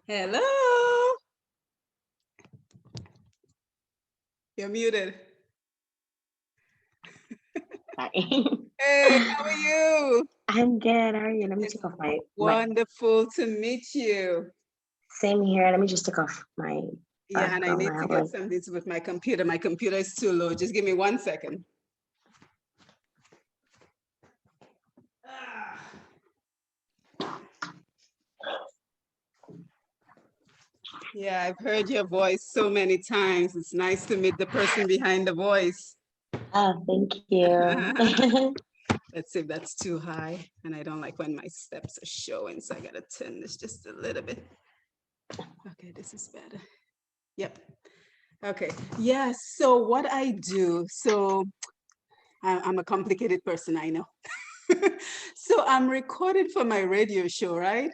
Hello. You're muted. Hi. Hey, how are you? I'm good. How are you? Let me It's take off my wonderful to meet you. same here. Let me just take off my Yeah, and I background. need I to have get like something to with my computer. My computer is too low. Just give me 1 second. Ah. Yeah, I've heard your voice so many times. It's nice to meet the person behind the voice. thank you. Let's see if that's too high. And I don't like when my steps are showing, so I gotta turn this just a little bit. Okay, this is better. Yep. Okay. Yeah. So what I do, I'm a complicated person, I know. So I'm recorded for my radio show, right?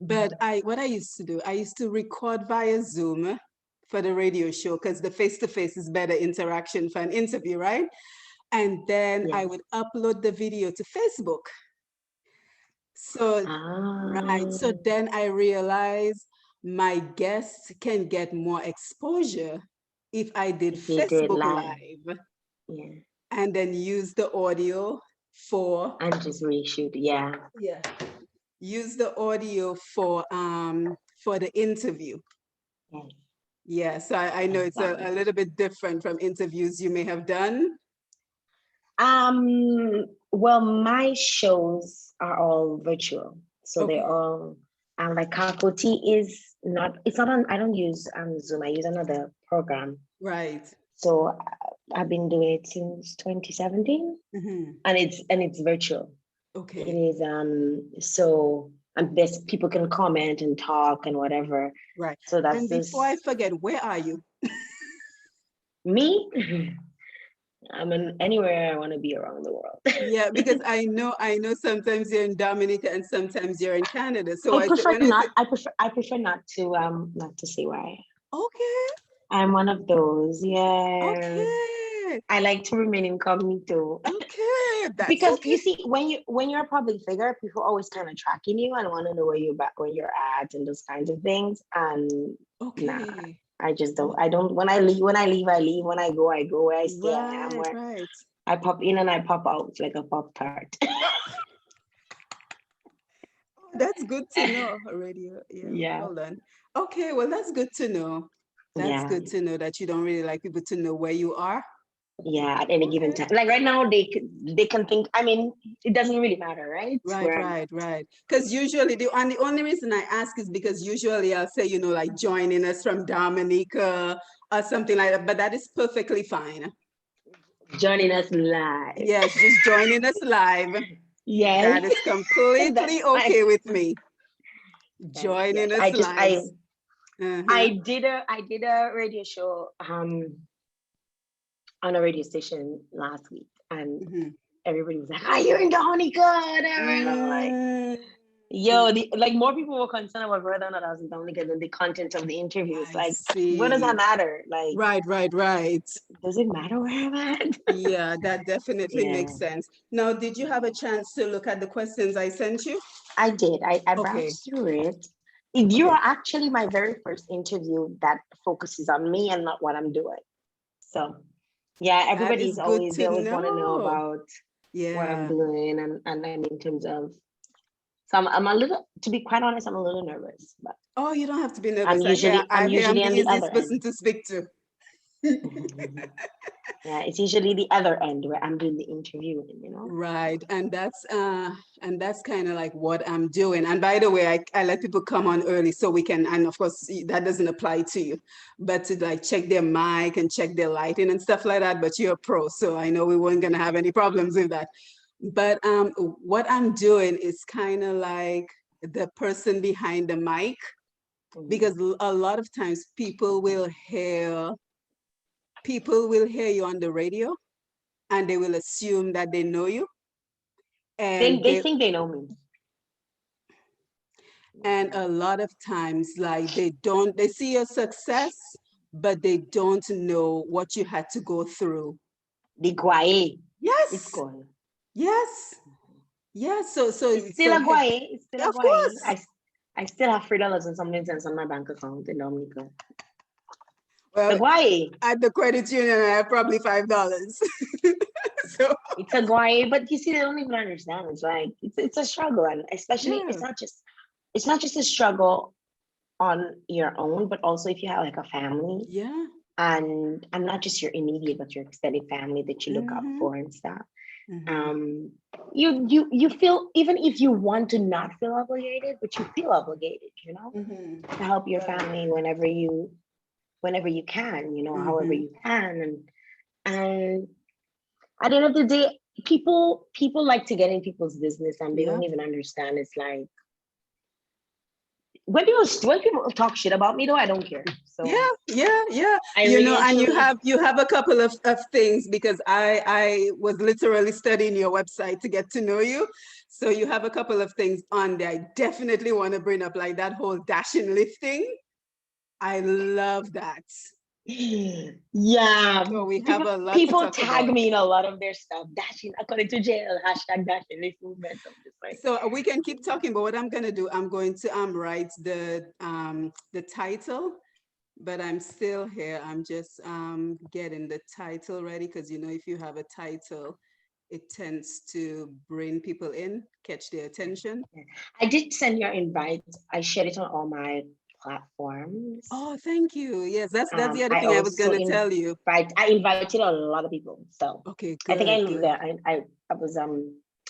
But what I used to do, I used to record via Zoom for the radio show because the face-to-face is better interaction for an interview, right? And then Yeah. I would upload the video to Facebook. So, right. Ah, So then I realized my guests can get more exposure if I did if you do it Facebook live, Live yeah, and then use the audio for, and just reshoot, yeah. yeah, use the audio for the interview. Yes, Yeah, so I know it's a exactly. little bit different from interviews you may have done. Well, my shows are all virtual, so they're Okay, all like Kakoti is not. It's not on. I don't use Zoom. I use another program. right. So I've been doing it since 2017, Hmm. and it's virtual. It Okay, is so and there's people can comment and talk and whatever. right. So that's And before I this forget, where are you? me. I'm in anywhere I want to be around the world. Yeah, because I know sometimes you're in Dominica and sometimes you're in Canada. So I I say prefer when I say, not. I prefer not to say why. okay, I'm one of those. Yeah. okay, I like to remain incognito. okay, that's Because okay. you see, when you're a public figure, people always kind of tracking you and want to know where you're at and those kinds of things. And nah, Okay, I just don't. I okay, don't. When I leave. When I go, I go. Where I stay, I am. right, Where right. I pop in and I pop out like a pop tart. That's good to know already. Yeah, Yeah, hold on. Okay, well, that's good to know. That's yeah, good to know that you don't really like people to know where you are. yeah. At any given Okay. time, like right now, they can think. I mean, it doesn't really matter, right? Right, Where I'm right, at. right. Because usually the only reason I ask is because usually I'll say, like joining us from Dominica or something like that, but that is perfectly fine. Joining us live. Yes, just joining us live. Yes, That is that's completely fine. okay with me. Yes, yes. Joining us I just live. I Uh-huh. I did a radio show on a radio station last week, and Mhm. everybody was like, "Are you in Dominica?" And I'm like, Mm, "Yo, like more people were concerned about whether or not I was in Dominica than the content of the interviews. I Like, what does that see. matter? Like, Right, right, right. does it matter where I'm at?" Yeah, that definitely Yeah, makes sense. Now, did you have a chance to look at the questions I sent you? I did. I Okay, browsed through it. You okay. are actually my very first interview that focuses on me and not what I'm doing. So yeah, That is good they to always want to know know. about what I'm Yeah. doing and in terms of so I'm a little, to be quite honest, I'm a little nervous, but Oh, you don't have to be I'm nervous. usually I'm I hear I'm usually the on the other easiest person end. to speak to. Yeah, it's usually the other end where I'm doing the interviewing. Right. And that's kind of like what I'm doing. And by the way, I let people come on early so we can, and of course that doesn't apply to you, but to like check their mic and check their lighting and stuff like that. But you're a pro, so I know we weren't gonna have any problems with that. But what I'm doing is kind of like the person behind the mic, Mhm. because a lot of times people will hear you on the radio and they will assume that they know you, and They they think they know me. and a lot of times like they see your success, but they don't know what you had to go through. The guay. It's Yes, called. yes, yes. So It's so still so a hey, guay. It's still a of guay. course, I still have $3 and something cents on my bank account in Dominica. Well, Guay. at the credit union, I have probably $5. So It's a guay, but you see, they don't even understand. It's like it's a struggle, and especially yeah, it's not just a struggle on your own, but also if you have like a family yeah. and not just your immediate, but your extended family that you look up Mhm, for and stuff. mhm. You feel, even if you want to not feel obligated, but you feel obligated, Mhm. to help your Right. family whenever you can, however Mhm. you can. And at the end of the day, people like to get in people's business and they Yeah. don't even understand. It's like when people talk shit about me though, I don't care. So Yeah, yeah, yeah. I really and And truly, you have a couple of things because I was literally studying your website to get to know you. So you have a couple of things on there. I definitely want to bring up like that whole dash and lifting. I love that. yeah, So we have people a lot to people talk tag about. me in a lot of their stuff. Dashing according to Jael, hashtag dashing this movement. I'm just like, So we can keep talking, but what I'm gonna do, I'm going to write the title, but I'm still here. I'm just getting the title ready because if you have a title, it tends to bring people in, catch their attention. I did send your invite. I shared it on all my platforms. Oh, thank you. Yes, that's the other I thing I was also gonna tell you. I invited a lot of people. So Okay, I think good, good. I was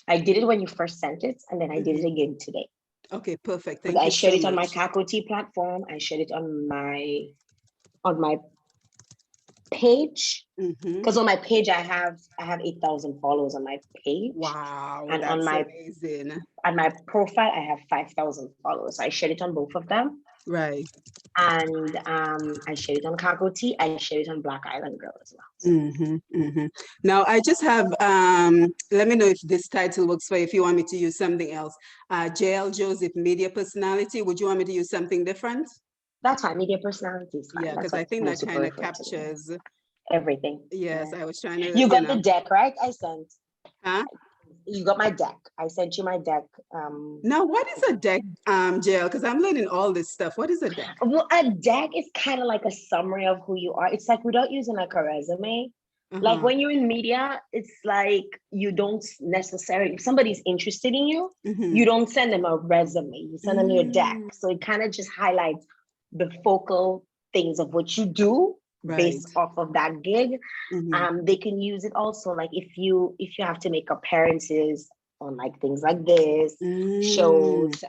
I did it when you first sent it, and then I did it Mhm. again today. Okay, perfect. But Thank I you shared so it on my much. Kakoti platform. I shared it on my page. Hmm. Because on my page I have 8,000 followers on my page. Wow, And that's amazing. on my profile I have 5,000 followers. So I shared it on both of them. Right. And I shared it on Kakoti. I shared it on Black Island Girl as well. So Now I just have let me know if this title works for you, if you want me to use something else. Jael Joseph, media personality. Would you want me to use something different? that's fine. Media personality is Yeah, fine. That's because I what think that most people kind of refer to me as. captures. Everything. Yes, Yeah. I was trying to, You got the deck, right? I sent. huh? You got my deck. I sent you my deck. Now, what is a deck, Jael? Because I'm learning all this stuff. What is a deck? Well, a deck is kind of like a summary of who you are. It's like without using like a resume. Like Uh-huh. when you're in media, it's like you don't necessarily, if somebody's interested in you, Mm-hmm. you don't send them a resume, you send them your deck. Mm, So it kind of just highlights the focal things of what you do right. based off of that gig. Mm-hmm. They can use it also like if you have to make appearances on like things like this, Mm. shows.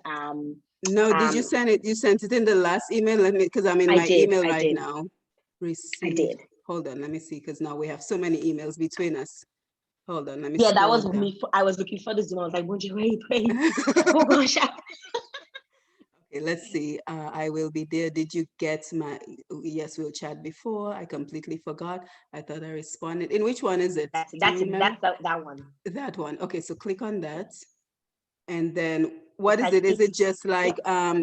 No, did you Um, send it? You sent it in the last email. Let me, because I'm in I my did, email I right did, now. I Received. did. Hold on, let me see, because now we have so many emails between us. Hold on, let me Yeah, that scroll was down. me. I was looking for the Zoom. I was like, would you wait? Oh gosh. Okay, let's see. I will be there. Did you get my? Yes, we'll chat before. I completely forgot. I thought I responded. In which one is it? That's Do you that's remember? that one. That one. Okay, so click on that. And then what It's is like it? Is it just like a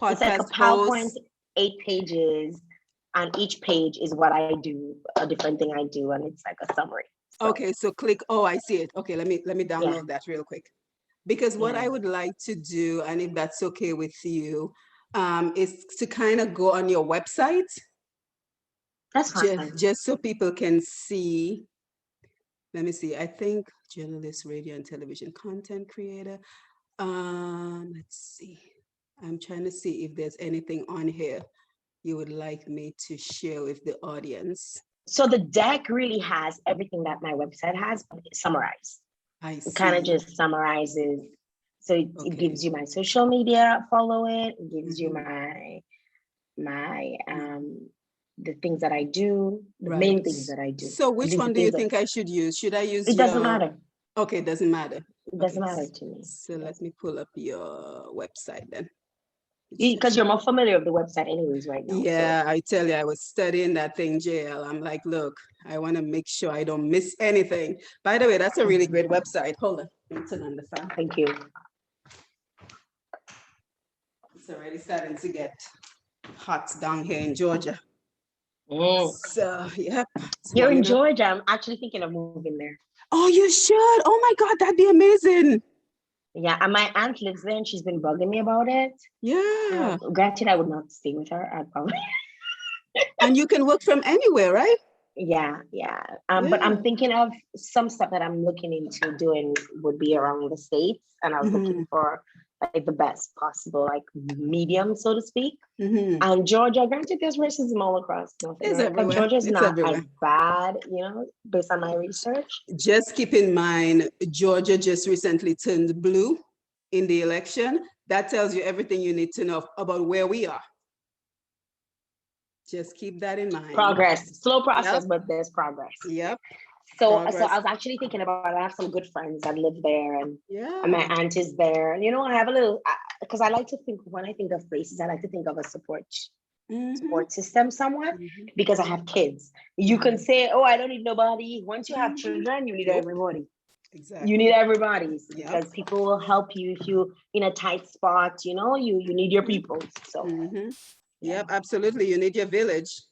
it's like a podcast PowerPoint, host? 8 pages, and each page is what I do, a different thing I do, and it's like a summary. So Okay, so click. Oh, I see it. Okay, let me yeah, download that real quick. Because what yeah, I would like to do, and if that's okay with you, is to kind of go on your website, that's just, fine. just so people can see. Let me see. I think journalist, radio and television content creator. Let's see. I'm trying to see if there's anything on here you would like me to share with the audience. So the deck really has everything that my website has, but it's summarized. I It kind of see. just summarizes. So it Okay. gives you my social media, follow it. It gives you Mhm, my mhm. the things that I do, the main Right. things that I do. So At which least the one do you things that think I should use? Should I use it doesn't your, matter. okay, it doesn't matter. It doesn't Okay, matter to me. so let me pull up your website then. It's Because just, you're more familiar with the website anyways right now. So yeah, I tell you, I was studying that thing, JL. I'm like, look, I want to make sure I don't miss anything. By the way, that's a really great website. Hold on, let me turn on the fan. thank you. It's already starting to get hot down here in Georgia. Mm. So, yep, it's You're in warming up. Georgia. I'm actually thinking of moving there. Oh, you should. Oh my God, that'd be amazing. Yeah, and my aunt lives there and she's been bugging me about it. Yeah. Granted, I would not stay with her. I'd probably And you can work from anywhere, right? yeah, yeah. But Yeah. I'm thinking of some stuff that I'm looking into doing would be around the States, and I was looking Hmm. for like the best possible, like medium, so to speak. Hmm. And Georgia, granted, there's racism all across nothing, It's right? But everywhere. Georgia's It's not as everywhere. bad, based on my research. Just keep in mind, Georgia just recently turned blue in the election. That tells you everything you need to know about where we are. Just keep that in mind. Progress, slow Yep. process, but there's progress. Yep. So I Progress. was actually thinking about it. I have some good friends that live there, and my Yeah. aunt is there. I have a little because I like to think when I think of places, I like to think of a Hmm. support system somewhat Hmm. because I have kids. You Yeah. can say, "Oh, I don't need nobody." Once you have Hmm. children, you need Nope. everybody. You need Exactly. everybody's Yep. because people will help you if you in a tight spot. You need your people. So Hmm. yeah. Yep. Absolutely. You need your village.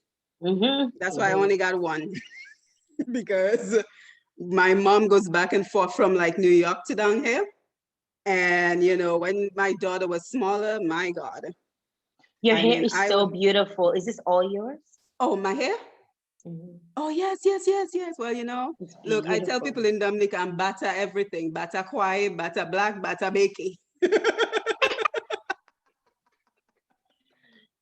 Mm-hmm. That's why I Mm-hmm. only got one because my mom goes back and forth from like New York to down here. And when my daughter was smaller, my God, Your I hair mean, is so beautiful. Is this all yours? oh, my hair? Mhm. Oh, yes, yes, yes, yes. Well, It's look, I tell beautiful. people in Dominica, I'm bata everything, bata kwai, bata black, bata bakey.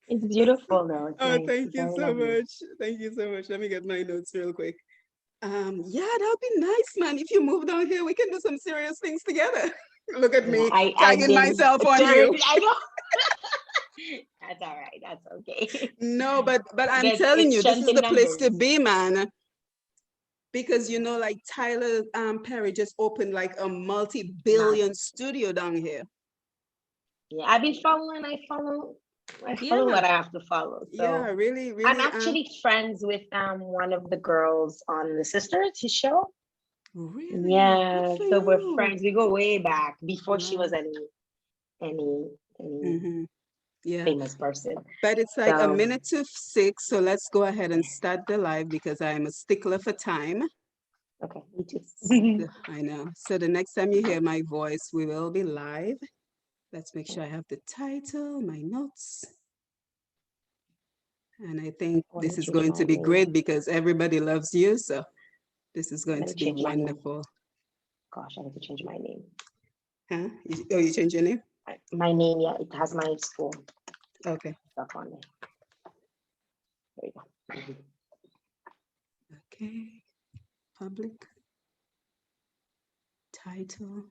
It's beautiful though. It's Oh, nice. thank It's you very so lovely. much. Thank you so much. Let me get my notes real quick. Yeah, that would be nice, man. If you move down here, we can do some serious things together. Look at Yeah, me I've tagging been myself on you. turning. I know. That's all right. That's okay. No, but I'm There's telling it's you, this strength is in the place to numbers. be, man. Because like Tyler Perry just opened like a Mad. multi-billion studio down here. Yeah, I've been following. I follow Yeah, what I have to follow. yeah, So really, I'm really, actually friends with one of the girls on the Sisters, his show. really good Yeah, for so we're you. friends. We go way back before she Wow. was any Hmm. Yeah, famous person. but it's like a So minute to 6, so let's go ahead and start the live because I'm a stickler for time. okay, me So, too. I know. So the next time you hear my voice, we will be live. Let's make sure I have the title, my notes. And I think I want this to is change going my to be great name. because everybody loves you. So this is going Let me to be change my name. wonderful. Gosh, I need to change my name. Huh? You change your name? My name, yeah, it has my school Okay. stuff on it. There you go. Okay. Public title.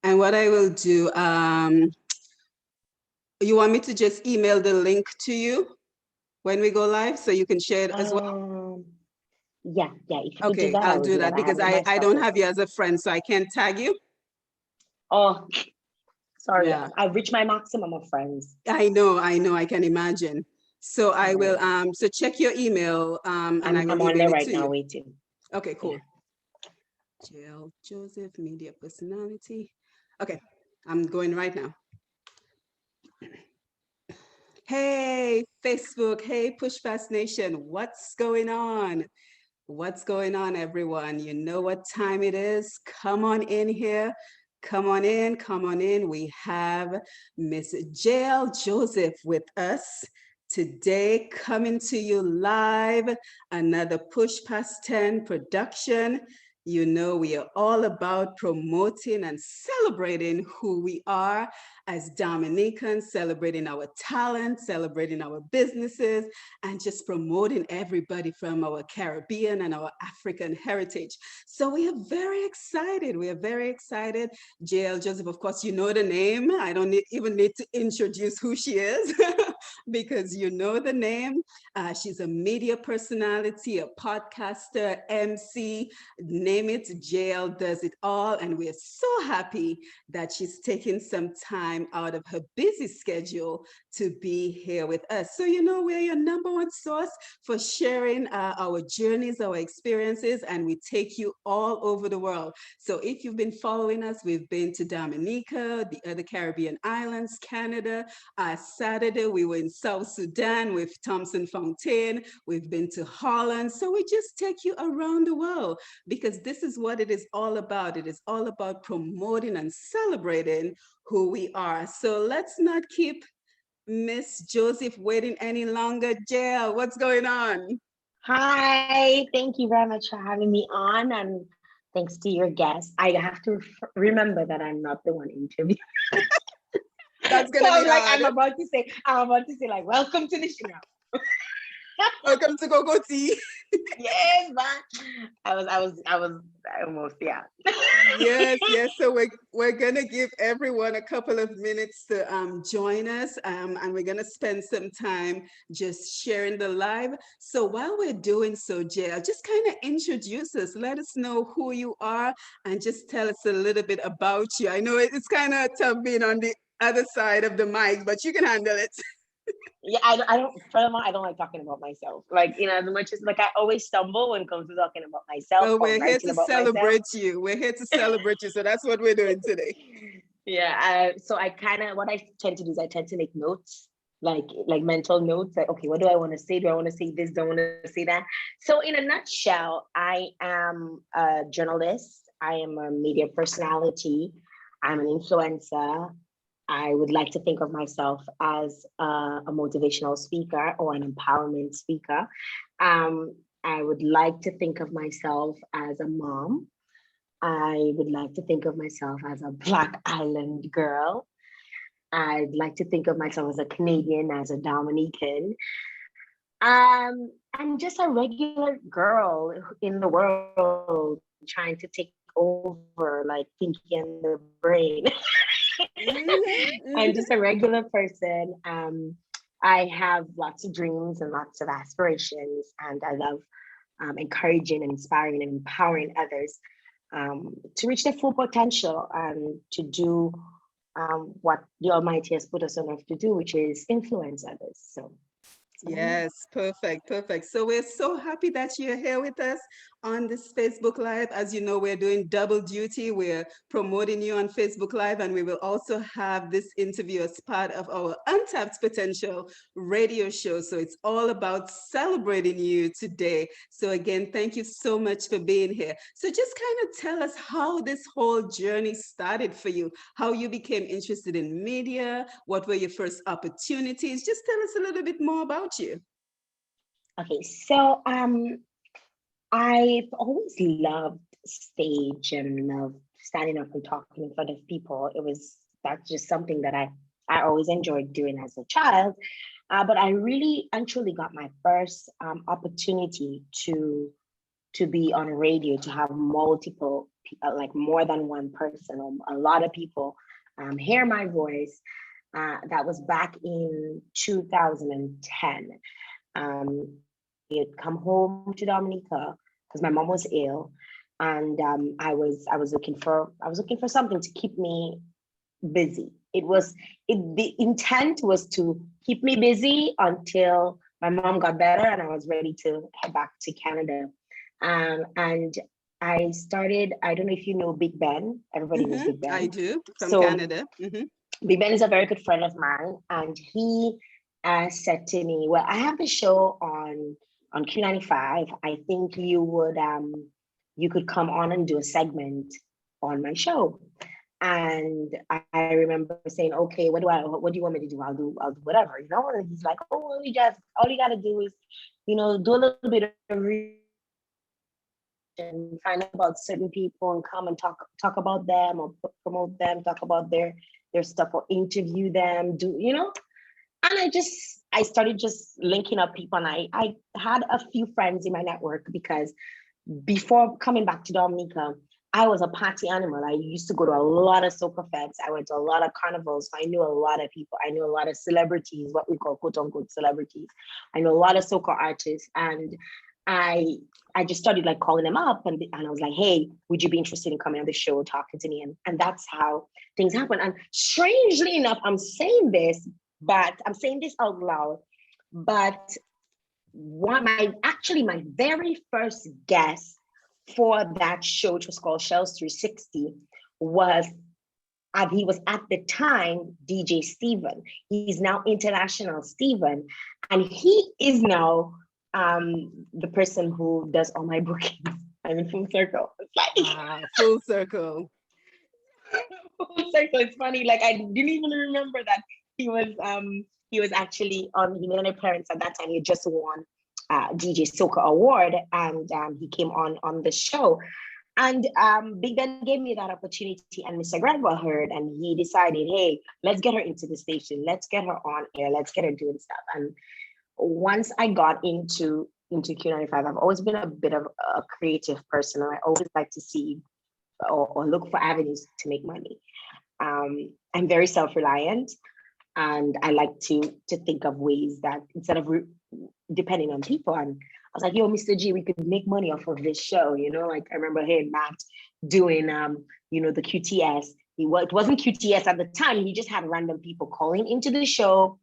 And what I will do, you want me to just email the link to you when we go live so you can share it as well? Um, yeah, if you could do Okay, that, I I'll will do do that. that I have because all I, my I stuff don't have you open. as a friend, so I can't tag you. Oh, sorry, Yeah, I've reached my maximum of friends. I know, I can imagine. So I will, Yeah. so check your email and I will I'm on email there it right to now you. waiting. Okay, Yeah. cool. Jael Joseph, media personality. Okay, I'm going right now. Hey, Facebook. Hey, Push Pass Nation. What's going on? What's going on, everyone? You know what time it is. Come on in here. Come on in. Come on in. We have Miss Jael Joseph with us today, coming to you live. Another Push Past 10 production. You know, we are all about promoting and celebrating who we are as Dominicans, celebrating our talent, celebrating our businesses, and just promoting everybody from our Caribbean and our African heritage. So we are very excited. We are very excited. Jael Joseph, of course, you know the name. I don't even need to introduce who she is because you know the name. She's a media personality, a podcaster, MC, name it, Jael does it all. And we're so happy that she's taking some time out of her busy schedule to be here with us. So, we're your number one source for sharing our journeys, our experiences, and we take you all over the world. So if you've been following us, we've been to Dominica, the other Caribbean islands, Canada. Saturday, we were in South Sudan with Thompson Fontaine, we've been to Holland. So we just take you around the world because this is what it is all about. It is all about promoting and celebrating who we are. So let's not keep Miss Joseph waiting any longer. Jael, what's going on? Hi, thank you very much for having me on, and thanks to your guest. I have to remember that I'm not the one interviewing. That's So gonna be like, hard. I'm about to say like, welcome to the show. Welcome to Go Tea. Yes, but I almost, yeah. Yes, yes. So we're gonna give everyone a couple of minutes to join us, and we're gonna spend some time just sharing the live. So while we're doing so, Jael, just kind of introduce us. Let us know who you are, and just tell us a little bit about you. I know it's kind of tough being on the other side of the mic, but you can handle it. Yeah, I don't. Furthermore, I don't like talking about myself. Like, as much as like I always stumble when it comes to talking about myself Well, or we're here writing to about myself. celebrate you. We're here to celebrate you. So that's what we're doing today. Yeah. So I kind of, what I tend to do is I tend to make notes, like mental notes. Like, okay, what do I want to say? Do I want to say this? Do I want to say that? So in a nutshell, I am a journalist. I am a media personality. I'm an influencer. I would like to think of myself as a motivational speaker or an empowerment speaker. I would like to think of myself as a mom. I would like to think of myself as a Black Island girl. I'd like to think of myself as a Canadian, as a Dominican. I'm just a regular girl in the world trying to take over, like Pinky and the Brain. I'm just a regular person. I have lots of dreams and lots of aspirations, and I love encouraging and inspiring and empowering others to reach their full potential and to do what the Almighty has put us on earth to do, which is influence others. So, Yes, perfect, perfect. So we're so happy that you're here with us on this Facebook Live. As you know, we're doing double duty. We're promoting you on Facebook Live, and we will also have this interview as part of our Untapped Potential radio show. So it's all about celebrating you today. So again, thank you so much for being here. So just kind of tell us how this whole journey started for you, how you became interested in media, what were your first opportunities? Just tell us a little bit more about you. okay, so I've always loved stage and loved standing up and talking in front of people. That's just something that I always enjoyed doing as a child. But I really and truly got my first opportunity to be on radio, to have multiple, like more than one person or a lot of people hear my voice. That was back in 2010. I had come home to Dominica because my mom was ill, and I was looking for something to keep me busy. The intent was to keep me busy until my mom got better and I was ready to head back to Canada. And I started. I don't know if you know Big Ben. Everybody knows Big I Ben. do, from So Canada. Big Ben is a very good friend of mine, and he said to me, "Well, I have a show on Q95. I think you could come on and do a segment on my show." And I remember saying, "Okay, what do you want me to do? I'll do whatever, you know." And he's like, "Oh, well, all you gotta do is, do a little bit of research and find out about certain people and come and talk about them or promote them, talk about their stuff or interview them, And I started just linking up people, and I had a few friends in my network because before coming back to Dominica, I was a party animal. I used to go to a lot of soca fets. I went to a lot of carnivals. So I knew a lot of people. I knew a lot of celebrities, what we call quote unquote celebrities. I know a lot of soca artists, and I I just started like calling them up, and I was like, "Hey, would you be interested in coming on the show, talking to me?" And that's how things happen. And strangely enough, I'm saying this out loud, but my very first guest for that show, which was called Shells 360, was and he was at the time DJ Steven. He's now International Steven, and he is now the person who does all my bookings. I'm in full circle. It's like Wow, full circle. full circle. It's funny. Like I didn't even remember that he was actually on He Millionaire Parents at that time. He had just won DJ Soca Award, and he came on the show. And Big Daddy gave me that opportunity, and Mr. Granwell heard, and he decided, hey, let's get her into the station, let's get her on air, let's get her doing stuff. And once I got into Q95, I've always been a bit of a creative person, and I always like to see or look for avenues to make money. I'm very self-reliant, and I like to think of ways that instead of depending on people. And I was like, yo, Mr. G, we could make money off of this show. You know, like I remember hearing Matt doing, the QTS. It wasn't QTS at the time. He just had random people calling into the show,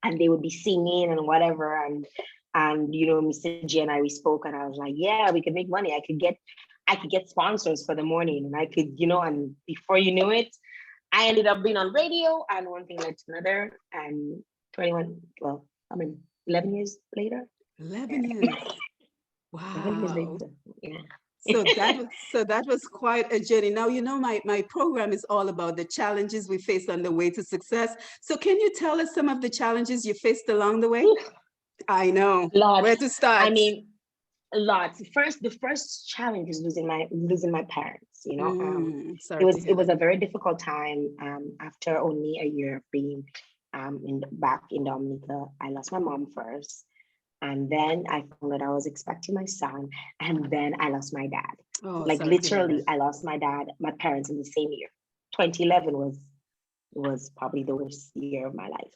and they would be singing and whatever. And Mr. G and we spoke, and I was like, yeah, we could make money. I could get sponsors for the morning, and I could, and before you knew it, I ended up being on radio, and one thing led to another. And 11 years later. 11 years. 11 years Wow. later. Yeah. So that was quite a journey. Now, my program is all about the challenges we face on the way to success. So can you tell us some of the challenges you faced along the way? I know. Lots. Where to start? I mean, lots. The first challenge is losing my parents. Sorry it was a very difficult time. After only a year of being back in Dominica, I lost my mom first. And then I found that I was expecting my son, and then I lost my dad. Oh, like literally, I lost my parents in the same year. 2011 was probably the worst year of my life.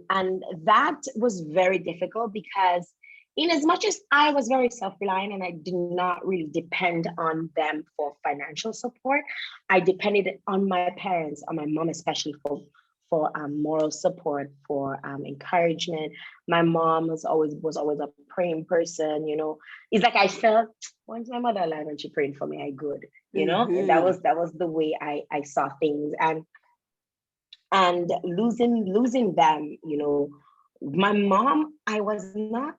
And that was very difficult because in as much as I was very self-reliant and I did not really depend on them for financial support, I depended on my parents, on my mom especially, for moral support, for encouragement. My mom was always a praying person. It's like I felt, once my mother alive and she prayed for me, I good. And that was the way I saw things. And losing them, my mom, I was not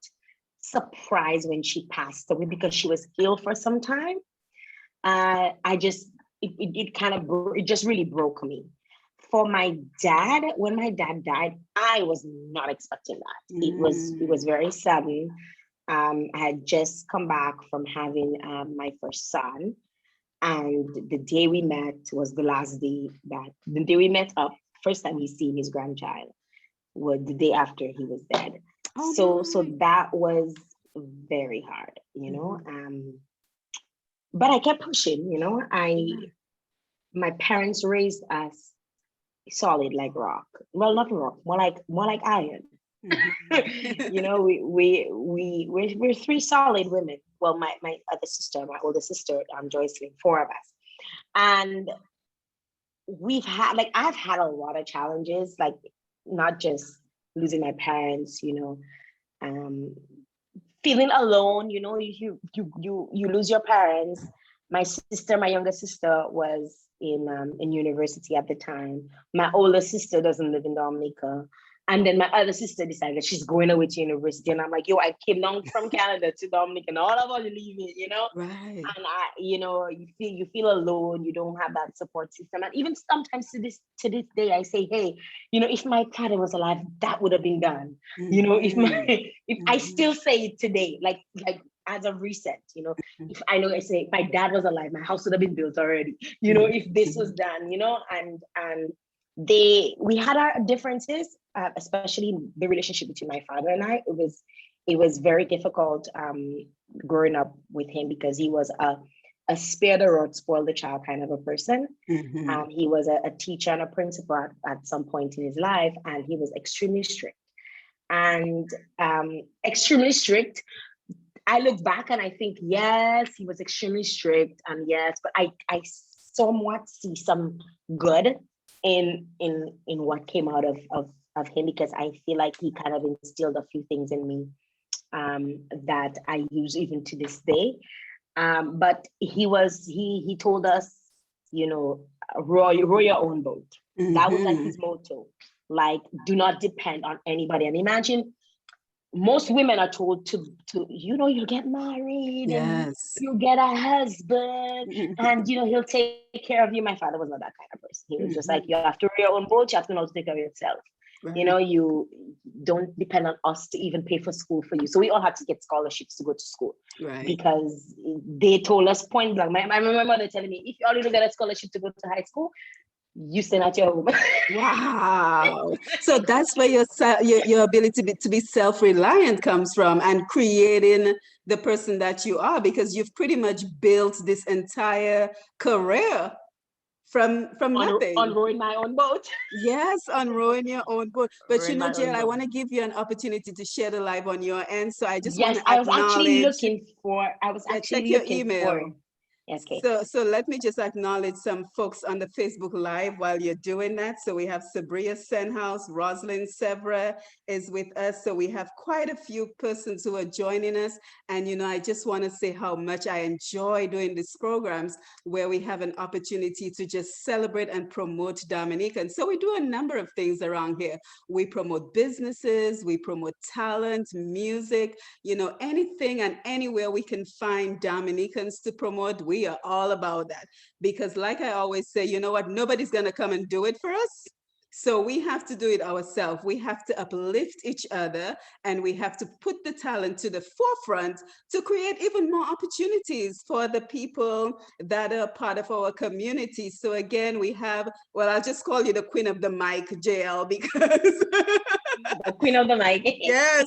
surprised when she passed away because she was ill for some time. It just really broke me. For my dad, when my dad died, I was not expecting that. It was very sudden. I had just come back from having my first son, and the day we met was the last day the day we met up. First time he's seen his grandchild was the day after he was dead. So that was very hard, but I kept pushing. My parents raised us solid like rock. Well, not rock, more like iron. We're three solid women. Well, my other sister, my older sister, Joycelyn, four of us. And I've had a lot of challenges, like not just losing my parents, feeling alone, you lose your parents. My younger sister was in university at the time. My older sister doesn't live in Dominica. And then my other sister decided she's going away to university. And I'm like, yo, I came down from Canada to Dominica and all of us leaving, Right. And you feel alone, you don't have that support system. And even sometimes to this day, I say, hey, if my father was alive, that would have been done. I still say it today, like as a reset, if I say if my dad was alive, my house would have been built already, if this was done, and we had our differences, especially the relationship between my father and I. It was very difficult growing up with him because he was a spare the rod, spoil the child kind of a person. He was a teacher and a principal at some point in his life, and he was extremely strict. And extremely strict. I look back and I think, yes, he was extremely strict, and yes, but I somewhat see some good in what came out of him, because I feel like he kind of instilled a few things in me that I use even to this day. But he told us row your own boat. That was like Mhm. his motto. Like, do not depend on anybody. And imagine, most women are told to you get married and Yes. you get a husband Mhm. and he'll take care of you. My father was not that kind of person. He was just like, you have Mhm. to row your own boat, you have to know how to take care of yourself. Right. You don't depend on us to even pay for school for you. So we all had to get scholarships to go to school Right. because they told us point blank. I remember my mother telling me, if you already get a scholarship to go to high school, you stay at your home. Wow. So that's where your ability to be self-reliant comes from, and creating the person that you are, because you've pretty much built this entire career from on nothing. rowing my own boat. Yes, on rowing your own boat. But Rowing my Jael, own I boat. want to give you an opportunity to share the live on your end. So I just want Yes, to acknowledge, I was yeah, check actually your looking for, email. okay. So let me just acknowledge some folks on the Facebook Live while you're doing that. So we have Sabria Senhouse, Rosalind Severa is with us. So we have quite a few persons who are joining us. And, I just want to say how much I enjoy doing these programs where we have an opportunity to just celebrate and promote Dominica. And so we do a number of things around here. We promote businesses, we promote talent, music, anything and anywhere we can find Dominicans to promote, we are all about that. Because, like I always say, you know what? Nobody's going to come and do it for us. So we have to do it ourselves. We have to uplift each other, and we have to put the talent to the forefront to create even more opportunities for the people that are part of our community. So again, we have, well, I'll just call you the queen of the mic, Jael, because The queen of the mic. yes,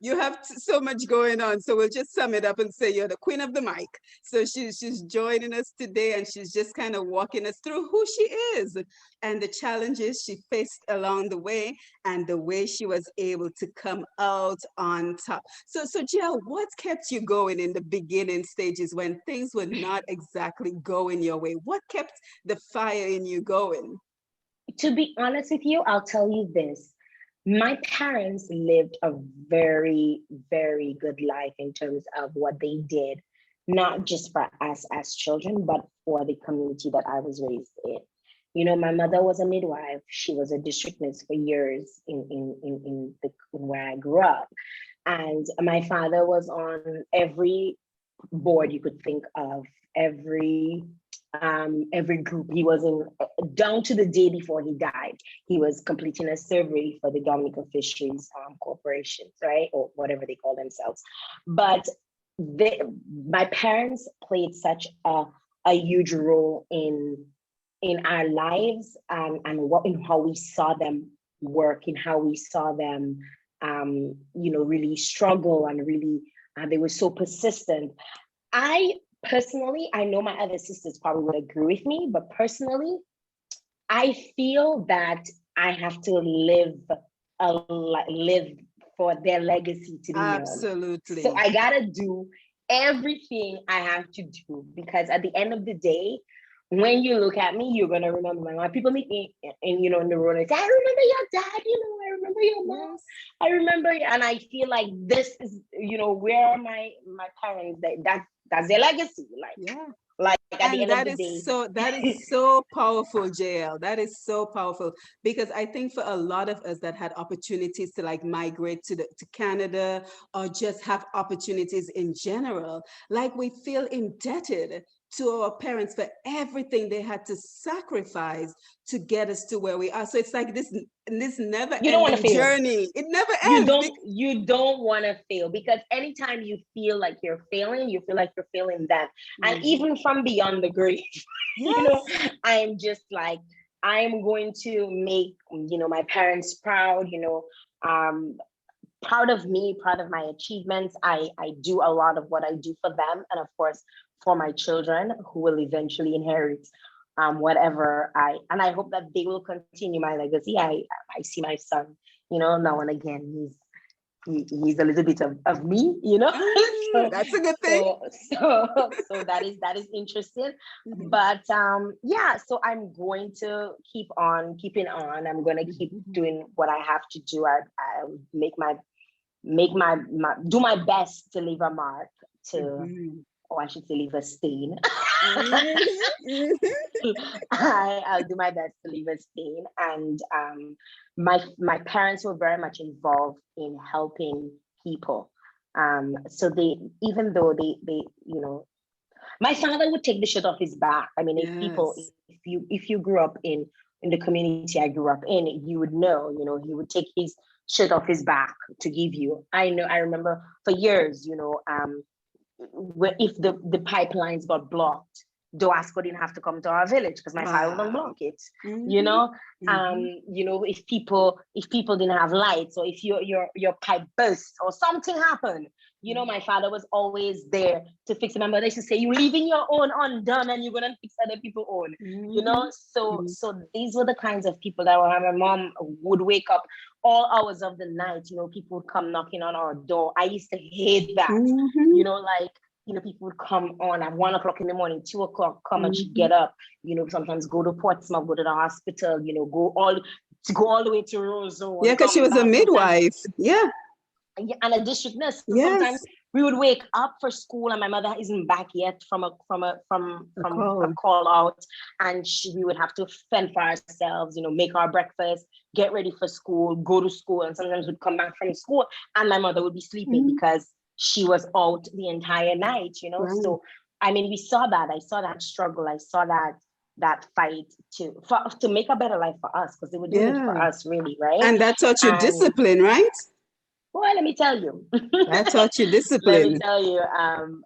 you have so much going on. So we'll just sum it up and say you're the queen of the mic. So she's joining us today, and she's just kind of walking us through who she is and the challenges she faced along the way, and the way she was able to come out on top. So Jill, what kept you going in the beginning stages when things were not exactly going your way? What kept the fire in you going? To be honest with you, I'll tell you this. My parents lived a very, very good life in terms of what they did, not just for us as children, but for the community that I was raised in. My mother was a midwife. She was a district nurse for years in where I grew up. And my father was on every board you could think of, every group he was in, down to the day before he died. He was completing a survey for the Dominica Fisheries Corporations, right, or whatever they call themselves. But they, my parents played such a huge role in our lives, and what in how we saw them work, in how we saw them really struggle, and really they were so persistent. I personally, I know my other sisters probably would agree with me, but personally, I feel that I have to live for their legacy to be known. So Absolutely. I gotta do everything I have to do, because at the end of the day, when you look at me, you're gonna remember my mom. People meet me and in the road and say, I remember your dad, I remember your mom, Yes. I remember, and I feel like this is, where are my parents, that's their legacy. Yeah. Like at the end And of the that is day. so powerful, JL. That is so powerful, because I think for a lot of us that had opportunities to like migrate to Canada, or just have opportunities in general, like we feel indebted to our parents for everything they had to sacrifice to get us to where we are. So it's like this never You don't want to ending fail. journey. It never you ends. don't you don't want to fail, because anytime you feel like you're failing, you feel like you're failing them. And Mhm. even from beyond the grave, you know Yes. I'm just like, I'm going to make my parents proud, um proud of me, proud of my achievements. I do a lot of what I do for them, and of course for my children, who will eventually inherit whatever I hope that they will continue my legacy. I see my son, now and again, he's a little bit of me, Ah, so that's a good thing. so so that is interesting. Mhm. But yeah, so I'm going to keep on keeping on. I'm going to keep Mhm. doing what I have to do. I do my best to leave a mark, to, Mhm. or I should say leave a stain I'll do my best to leave a stain. And my parents were very much involved in helping people. So they, even though they, my father would take the shirt off his back. I mean, if people, Yes. if you grew up in the community I grew up in, you would know, he would take his shirt off his back to give you. I remember for years, if the pipelines got blocked, Doasco didn't have to come to our village because my father wouldn't Wow. block it. You Mhm, know, mhm. if people didn't have lights, or if your pipe burst or something happened, my father was always there to fix it. My mother used to say, "You leaving your own undone, and you're gonna fix other people's own." Mhm, mhm. So these were the kinds of people that were. My mom would wake up all hours of the night. People would come knocking on our door. I used to hate that. Mhm, Like, people would come on at 1 o'clock in the morning, 2 o'clock, come and mhm. get up, sometimes go to Portsmouth, go to the hospital, go all the way to Roseau Yeah, and because she come was a back. Sometimes, midwife. Yeah. yeah, and a district nurse. So sometimes Yes. we would wake up for school and my mother isn't back yet A from a call. call out, and we would have to fend for ourselves, make our breakfast, get ready for school, go to school, and sometimes we'd come back from school and my mother would be sleeping Mhm. because she was out the entire night. Right. So I mean, we saw that. I saw that struggle. I saw that fight to make a better life for us, because they were doing it for Yeah. us, really, right? And that taught you And discipline, right? well, let me tell you. That taught you Let me discipline. tell you, I'm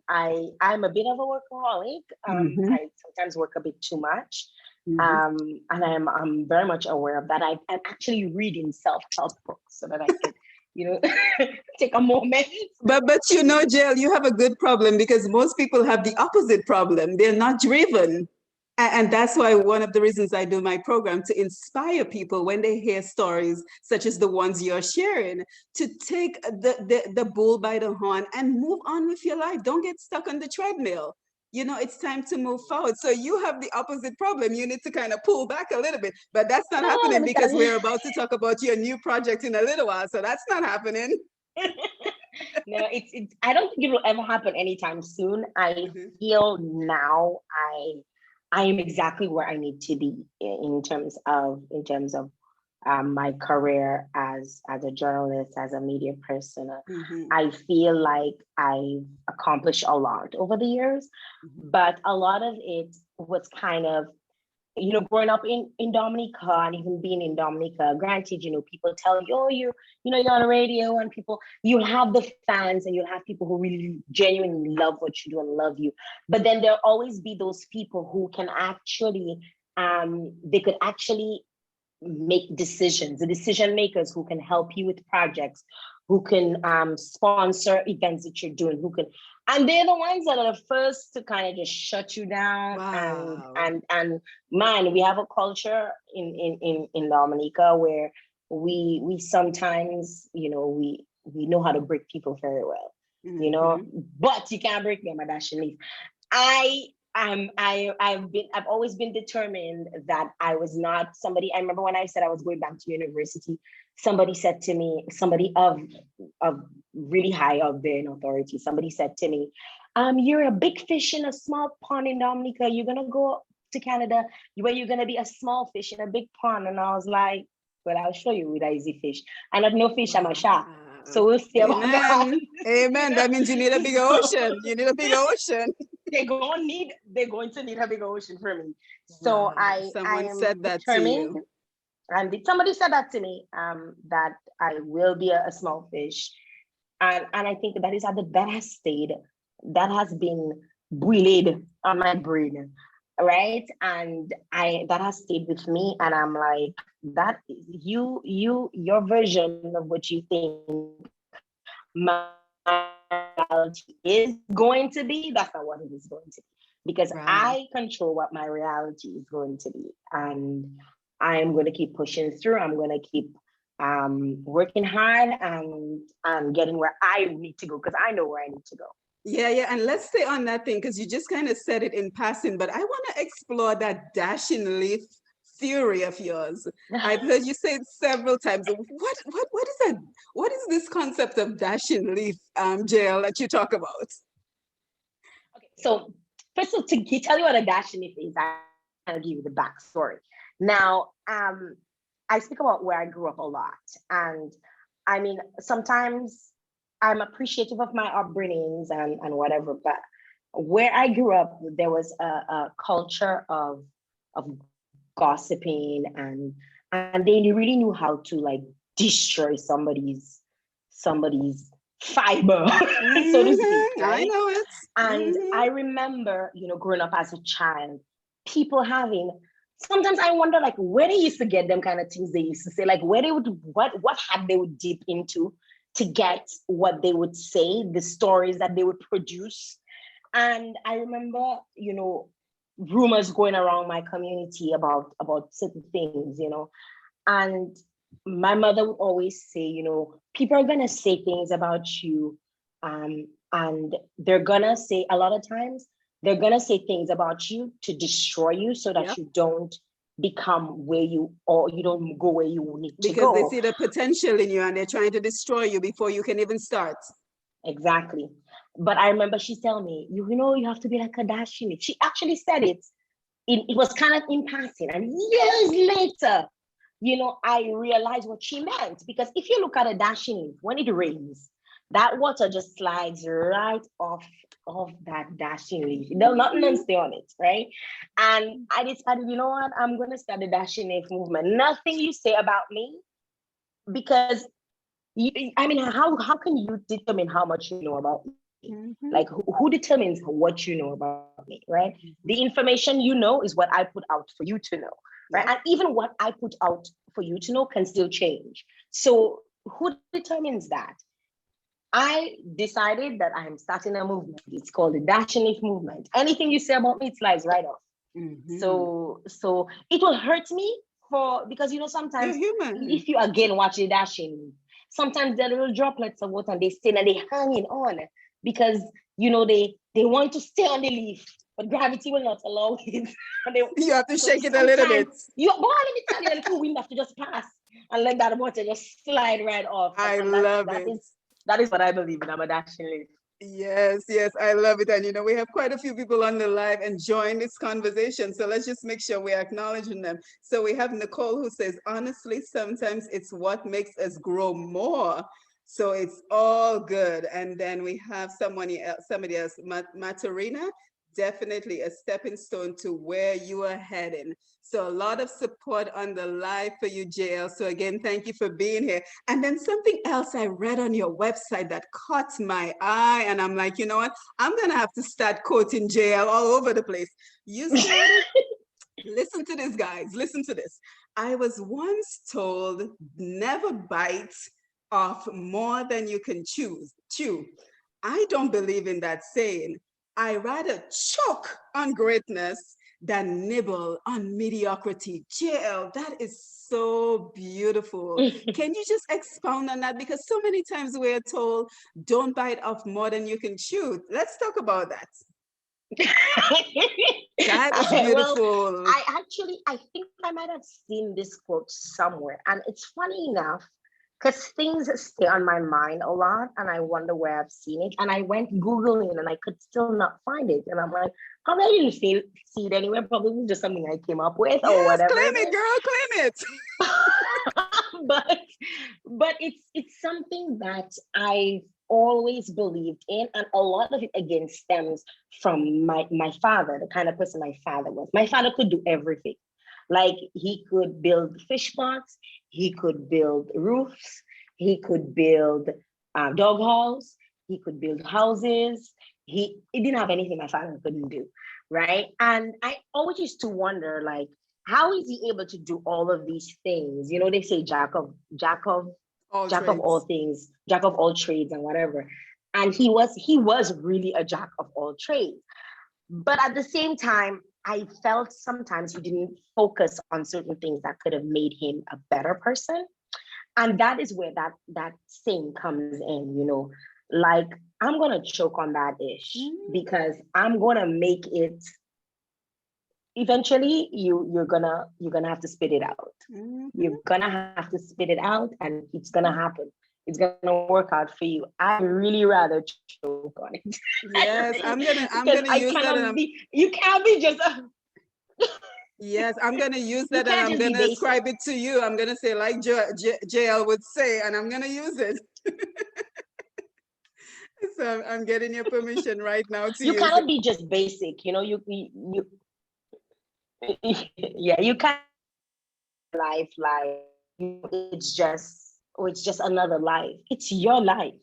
a bit of a workaholic. Hmm. I sometimes work a bit too much. Hmm. And I'm very much aware of that. I'm actually reading self-help books so that I can, you know, take a moment. But Jael, you have a good problem because most people have the opposite problem. They're not driven. And that's why one of the reasons I do my program, to inspire people when they hear stories such as the ones you're sharing, to take the bull by the horn and move on with your life. Don't get stuck on the treadmill. It's time to move forward. So you have the opposite problem. You need to kind of pull back a little bit, but that's not No, let happening me tell because you. we're about to talk about your new project in a little while. So that's not happening. No, it's. I don't think it will ever happen anytime soon. I Mhm. feel now I am exactly where I need to be in terms of my career as a journalist, as a media person. Mhm. I feel like I've accomplished a lot over the years, Mhm. but a lot of it was kind of, growing up in Dominica, and even being in Dominica, granted, people tell you, oh, you're on the radio, and you'll have the fans and you'll have people who really genuinely love what you do and love you. But then there'll always be those people who can actually, they could actually make decisions, the decision makers who can help you with projects, who can sponsor events that you're doing, and they're the ones that are the first to kind of just shut you down. and Wow. and and man, we have a culture in Dominica where we sometimes, we know how to break people very well, you know Mhm. but you can't break them at Dash. I I've always been determined that I was not somebody. I remember when I said I was going back to university, somebody said to me, somebody of really high up there in authority, somebody said to me, you're a big fish in a small pond in Dominica. You're gonna go to Canada where you're gonna be a small fish in a big pond. And I was like, well, I'll show you with easy fish. I'm not no fish, I'm a shark. Wow. So we'll see about that. Amen. you Amen. know? That means you need a big So ocean. You need a big ocean. they're going to need a big ocean for me. So Wow. I Someone am said that to determined, you. and somebody said that to me, that I will be a small fish, and I think that has stayed, that has been bullied on my brain, right? And I that has stayed with me, and I'm like, that your version of what you think my reality is going to be, that's not what it is going to be, because Right. I control what my reality is going to be. And I'm going to keep pushing through. I'm going to keep working hard, and getting where I need to go, because I know where I need to go. Yeah, yeah. And let's stay on that thing because you just kind of said it in passing, but I want to explore that dashing leaf theory of yours. I've heard you say it several times. What is that? What is this concept of dashing leaf, Jael, that you talk about? Okay, so First of all, to tell you what a dashinif is, I'll give you the backstory. Now, I speak about where I grew up a lot. And I mean, sometimes I'm appreciative of my upbringings and whatever, but where I grew up, there was a culture of gossiping, and they really knew how to like destroy somebody's fiber, so to speak, I right? know it. And I remember, growing up as a child, people having, sometimes I wonder like where they used to get them kind of things they used to say, like where they would, what had they would dip into to get what they would say, the stories that they would produce. And I remember, rumors going around my community about certain things, and my mother would always say, people are gonna say things about you, and they're gonna say, a lot of times they're gonna say things about you to destroy you so that Yep. you don't become where you, or you don't go where you need to Because they go. see the potential in you and they're trying to destroy you before you can even start. Exactly. But I remember she telling me, you have to be like a Dashini. She actually said it. It was kind of in passing. And years later, I realized what she meant. Because if you look at a Dashini, when it rains, that water just slides right off that dashing leaf. There's nothing stay on it, right? And I decided, you know what? I'm gonna start the dashing leaf movement. Nothing you say about me, because I mean, how can you determine how much you know about me? Mm-hmm. Like who determines what you know about me, right? The information you know is what I put out for you to know, right? Yep. And even what I put out for you to know can still change. So who determines that? I decided that I am starting a movement. It's called the Dashing Leaf movement. Anything you say about me, it slides right off. Mm-hmm. So it will hurt me because You're sometimes human. if you again watch the dashing, sometimes there are little droplets of water and they stay and they hanging on because they want to stay on the leaf, but gravity will not allow it. You have to So shake it a little bit. sometimes let me tell you, a little wind have to just pass and let that water just slide right off. I And love it. that is what I believe in. I'm a dashing leaf. Yes, yes, I love it. And we have quite a few people on the live enjoying this conversation. So let's just make sure we're acknowledging them. So we have Nicole who says, honestly, sometimes it's what makes us grow more. So it's all good. And then we have somebody else, Matarina, definitely a stepping stone to where you are heading. So a lot of support on the live for you, Jael. So again, thank you for being here. And then something else I read on your website that caught my eye, and I'm like, you know what? I'm gonna have to start quoting Jael all over the place. You said, listen to this, guys. Listen to this. I was once told never bite off more than you can chew. I don't believe in that saying. I rather choke on greatness than nibble on mediocrity. Jael, that is so beautiful. Can you just expound on that? Because so many times we're told, don't bite off more than you can chew. Let's talk about that. That is Well, beautiful. I think I might have seen this quote somewhere, and it's funny enough because things stay on my mind a lot, and I wonder where I've seen it. And I went Googling, and I could still not find it, and I'm like, probably I didn't see it anywhere. Probably just something I came up with or Yes, whatever claim it it, is. girl, claim it. but but it's something that I've always believed in, and a lot of it again stems from my father, the kind of person my father was. My father could do everything. Like he could build fish pots, he could build roofs, he could build dog halls, he could build houses. He didn't have anything my father couldn't do, right? And I always used to wonder, like, how is he able to do all of these things? They say All jack of all trades. things, jack of all trades and whatever. And he was really a jack of all trades. But at the same time, I felt sometimes he didn't focus on certain things that could have made him a better person. And that is where that saying comes in. Like, I'm gonna choke on that ish because I'm gonna make it. Eventually, you're gonna have to spit it out. Mm-hmm. You're gonna have to spit it out, and it's gonna happen. it's gonna work out for you. I really rather choke on it. Yes, I'm Because gonna I use that, and cannot be. You can't be just. yes, I'm gonna use You that, and can't I'm just be gonna basic. ascribe it to you. I'm gonna say like Jael would say, and I'm gonna use it. So I'm getting your permission right now to You use it. cannot be just basic. You know, yeah, you can't life like it's just another life. It's your life.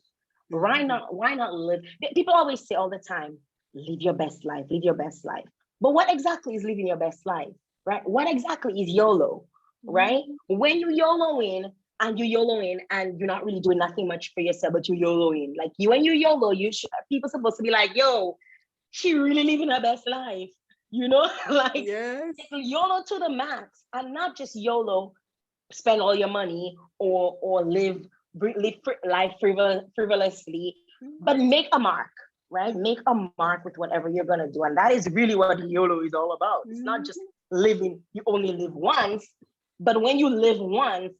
Mhm. Why not live? People always say all the time, live your best life, live your best life. But what exactly is living your best life, right? What exactly is YOLO, right? Mhm. When you YOLO in and you YOLO in and you're not really doing nothing much for yourself, but you YOLO in. Like you, when you YOLO, you should, people supposed to be like, yo, she really living her best life, you know, like Yes. YOLO to the max, and not just YOLO, spend all your money or live life frivolously, but Mhm. make a mark, right? Make a mark with whatever you're gonna do, and that is really what YOLO is all about. It's not just Mhm. living. You only live once, but when you live once,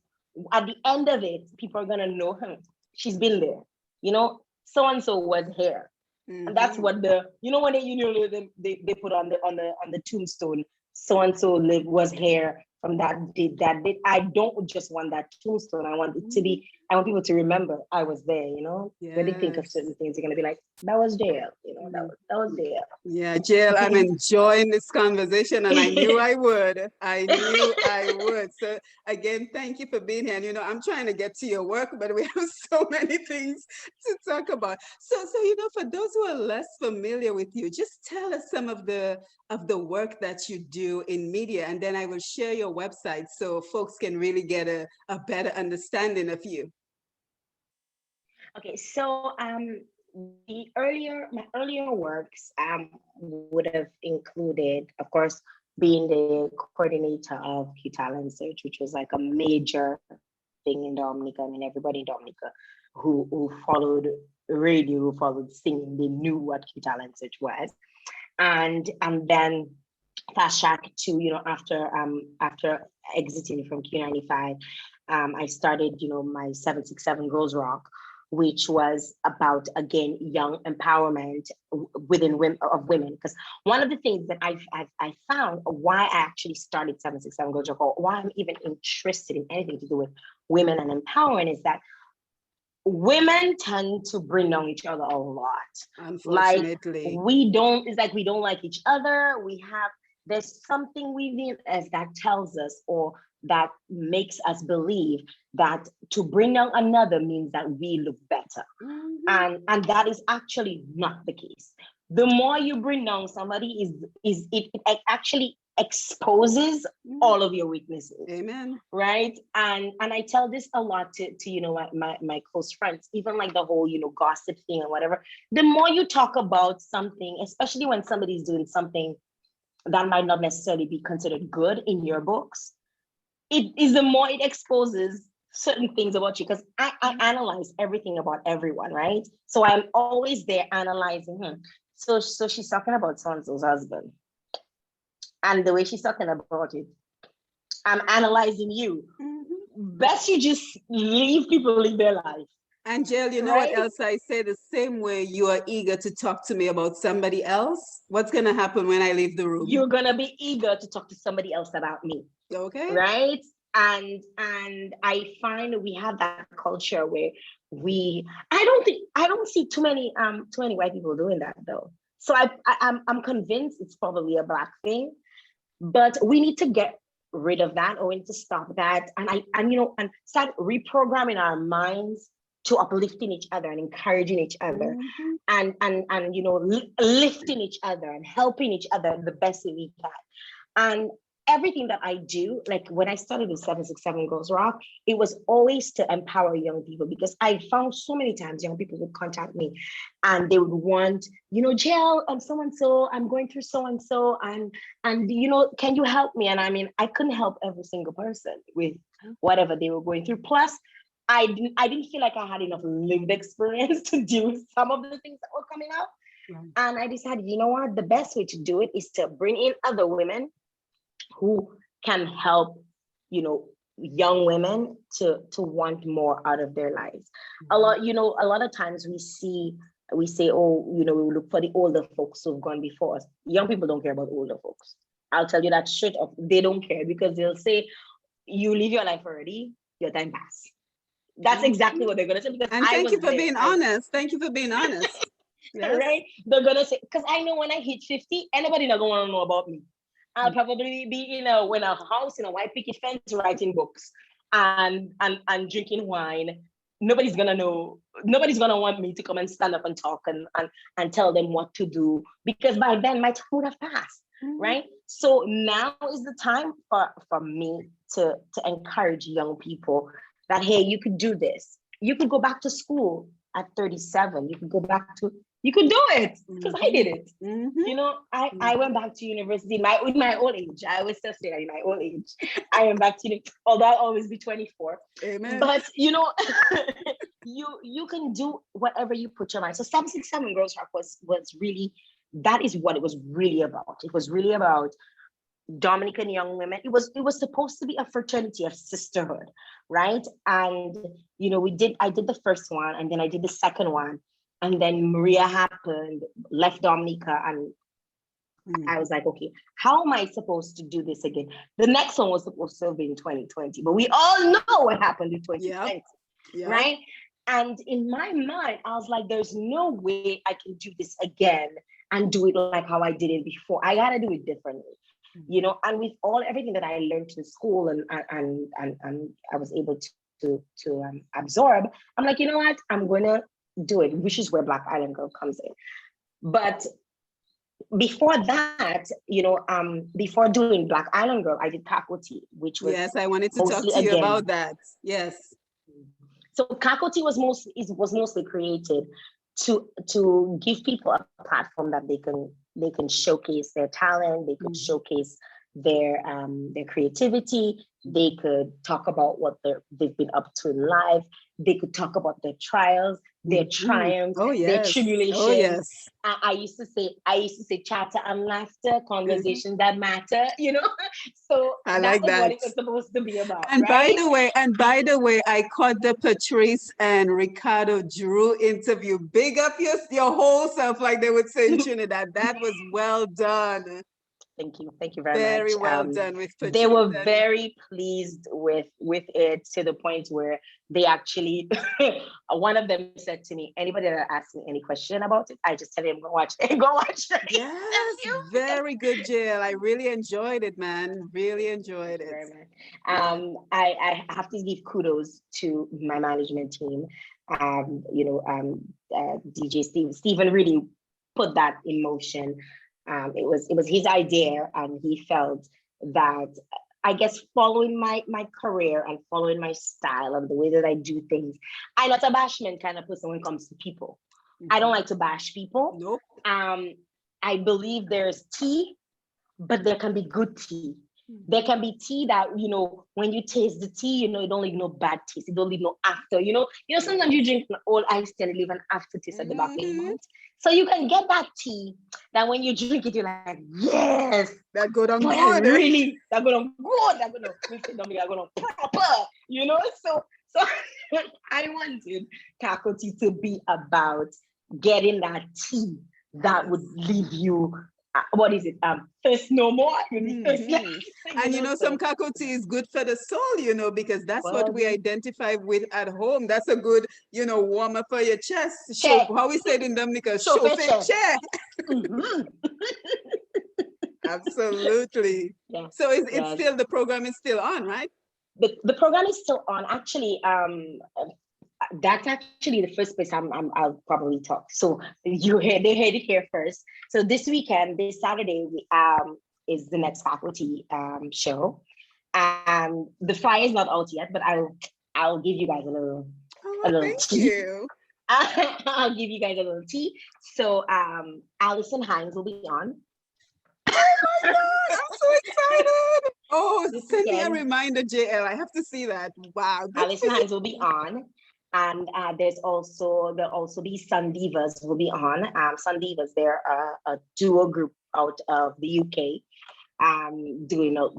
at the end of it, people are gonna know her. She's been there, you know. So and so was here, and that's Mhm. what the when they put on the tombstone, so and so live was here from that date. I don't just want that tombstone. I want it to Mhm. be, I want people to remember I was there, when they think of certain Yes. things, they're gonna be like, that was Jael, Mm. that was Yeah, Jill, I'm Jael. enjoying this conversation, and I knew I would. I knew I would. So again, thank you for being here. And I'm trying to get to your work, but we have so many things to talk about. So for those who are less familiar with you, just tell us some of the work that you do in media, and then I will share your website so folks can really get a better understanding of you. Okay, so my earlier works would have included, of course, being the coordinator of Q Talent Search, which was like a major thing in Dominica. I mean, everybody in Dominica who followed radio, who followed singing, they knew what Q Talent Search was. And then fast track to, after exiting from Q95, I started, my 767 Girls Rock, which was about, again, young empowerment within women. Because one of the things that I found why I actually started 767 Girls Rock, or why I'm even interested in anything to do with women and empowering, is that women tend to bring down each other a lot. Like Unfortunately. it's like we don't like each other. There's something within us that tells us, or that makes us believe, that to bring down another means that we look better. Mhm. And that is actually not the case. The more you bring down somebody, it actually exposes Mhm. all of your weaknesses, Amen. right? And I tell this a lot to my close friends, even like the whole gossip thing or whatever. The more you talk about something, especially when somebody's doing something that might not necessarily be considered good in your books, it is the more it exposes certain things about you, because I analyze everything about everyone, right? So I'm always there analyzing him. So she's talking about so and so's husband, and the way she's talking about it, I'm analyzing you. Mhm. Best you just leave people live their life, And Jill, you know what right? else I say? The same way you are eager to talk to me about somebody else, what's going to happen when I leave the room? You're gonna be eager to talk to somebody else about me, Okay? right? And I find we have that culture where I don't see too many white people doing that though. So I'm convinced it's probably a black thing, but we need to get rid of that, or we need to stop that, and start reprogramming our minds to uplifting each other and encouraging each other, Mhm. and lifting each other and helping each other the best way we can. And everything that I do, like when I started with 767 Girls Rock, it was always to empower young people, because I found so many times young people would contact me and they would want, Jail, I'm so and so, I'm going through so and so, and can you help me? And I mean, I couldn't help every single person with whatever they were going through. Plus, I didn't feel like I had enough lived experience to deal with some of the things that were coming up. Right. And I decided, you know what, the best way to do it is to bring in other women who can help, you know, young women to want more out of their lives. A lot, a lot of times we say, oh, we look for the older folks who've gone before us. Young people don't care about older folks. I'll tell you that straight up. They don't care, because they'll say, you live your life already, your time passed. That's exactly what they're gonna say, because and I thank was you for there. being honest. Thank you for being honest. Yes. Right? They're gonna say, because I know when I hit 50, anybody not gonna want to know about me. I'll probably be in a house in a white picket fence writing books and drinking wine. Nobody's gonna know. Nobody's gonna want me to come and stand up and talk and tell them what to do, because by then my time would have passed. Right? So now is the time for me to encourage young people that, hey, you could do this. You could go back to school at 37. You could go back to, you could do it, because I did it. I went back to university in my old age. I always say that in my old age. I went back to, although I'll always be 24. Amen. But you can do whatever you put your mind. So 767 Girls Rock was really, that is what it was really about. It was really about Dominican young women. It was supposed to be a fraternity, of sisterhood, right? And I did the first one, and then I did the second one, and then Maria happened, left Dominica, and I was like, okay, how am I supposed to do this again? The next one was supposed to be in 2020, but we all know what happened in 2020, right? And in my mind, I was like, there's no way I can do this again and do it like how I did it before. I gotta do it differently. And with everything that I learned in school and I was able to absorb, I'm like, you know what, I'm gonna do it, which is where Black Island Girl comes in. But before that, before doing Black Island Girl, I did Kakoti, which was, yes, I wanted to talk to you about that. Yes. So Kakoti was mostly created to give people a platform that they can showcase their talent, they could showcase their creativity, they could talk about what they've been up to in life, they could talk about their trials, their triumphs, their tribulations. Oh, yes. I used to say chatter and laughter, conversations that matter, So I that like was that. what it was supposed to be about. And right? by the way, I caught the Patrice and Ricardo Drew interview. Big up your whole self, like they would say in Trinidad. That was well done. Thank you very much. Very well done with Patrice. They were very pleased with it, to the point where they actually, one of them said to me, anybody that asks me any question about it, I just tell them, go watch it. Yes, very good, Jael. I really enjoyed it, man. Really enjoyed it. I have to give kudos to my management team. DJ Stephen really put that in motion. It was his idea, and he felt that, I guess, following my career and following my style and the way that I do things, I'm not a bashment kind of person when it comes to people. I don't like to bash people. Nope. I believe there's tea, but there can be good tea. There can be tea that, when you taste the tea, it don't leave no bad taste. It don't leave no after, sometimes you drink an old iced tea and leave an aftertaste at the back of your mouth. So you can get that tea that when you drink it, you're like, yes. That go down good. That go down good. That go down proper, So I wanted Kakoti to be about getting that tea that would leave you, what is it? Thirst no more. And some Kakoti is good for the soul, because that's what we identify with at home. That's a good, warmer for your chest. Show, how we say it in Dominica, show chair. Absolutely. Yeah. So it's still, the program is still on, right? The program is still on. Actually, that's actually the first place I'll probably talk. So they heard it here first. So this weekend, this Saturday, is the next faculty show. The flyer is not out yet, but I'll give you guys a little tea. You. I'll give you guys a little tea. So Allison Hines will be on. Oh my God, I'm so excited. Oh, send me a reminder, Jael. I have to see that. Wow. Allison Hines will be on. And there'll also be Sun Divas will be on. Sun Divas, they're a duo group out of the UK, doing a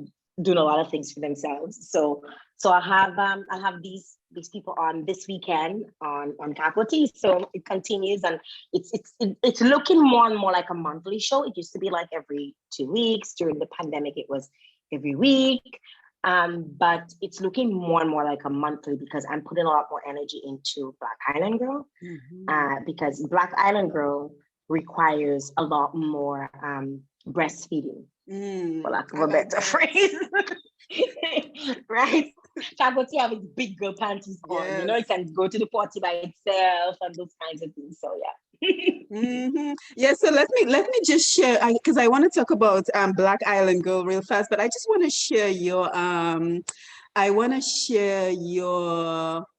lot of things for themselves. So So I have these people on this weekend on faculty. So it continues, and it's looking more and more like a monthly show. It used to be like every 2 weeks. During the pandemic, it was every week. But it's looking more and more like a monthly because I'm putting a lot more energy into Black Island Girl. Because Black Island Girl requires a lot more breastfeeding, for lack of I a like better that. phrase. Right? Faculty have its big girl panties on. You know, it Yes. can go to the party by itself and those kinds of things. So yeah. Yeah, so let me just share because I want to talk about Black Island Girl real fast, but I just want to share your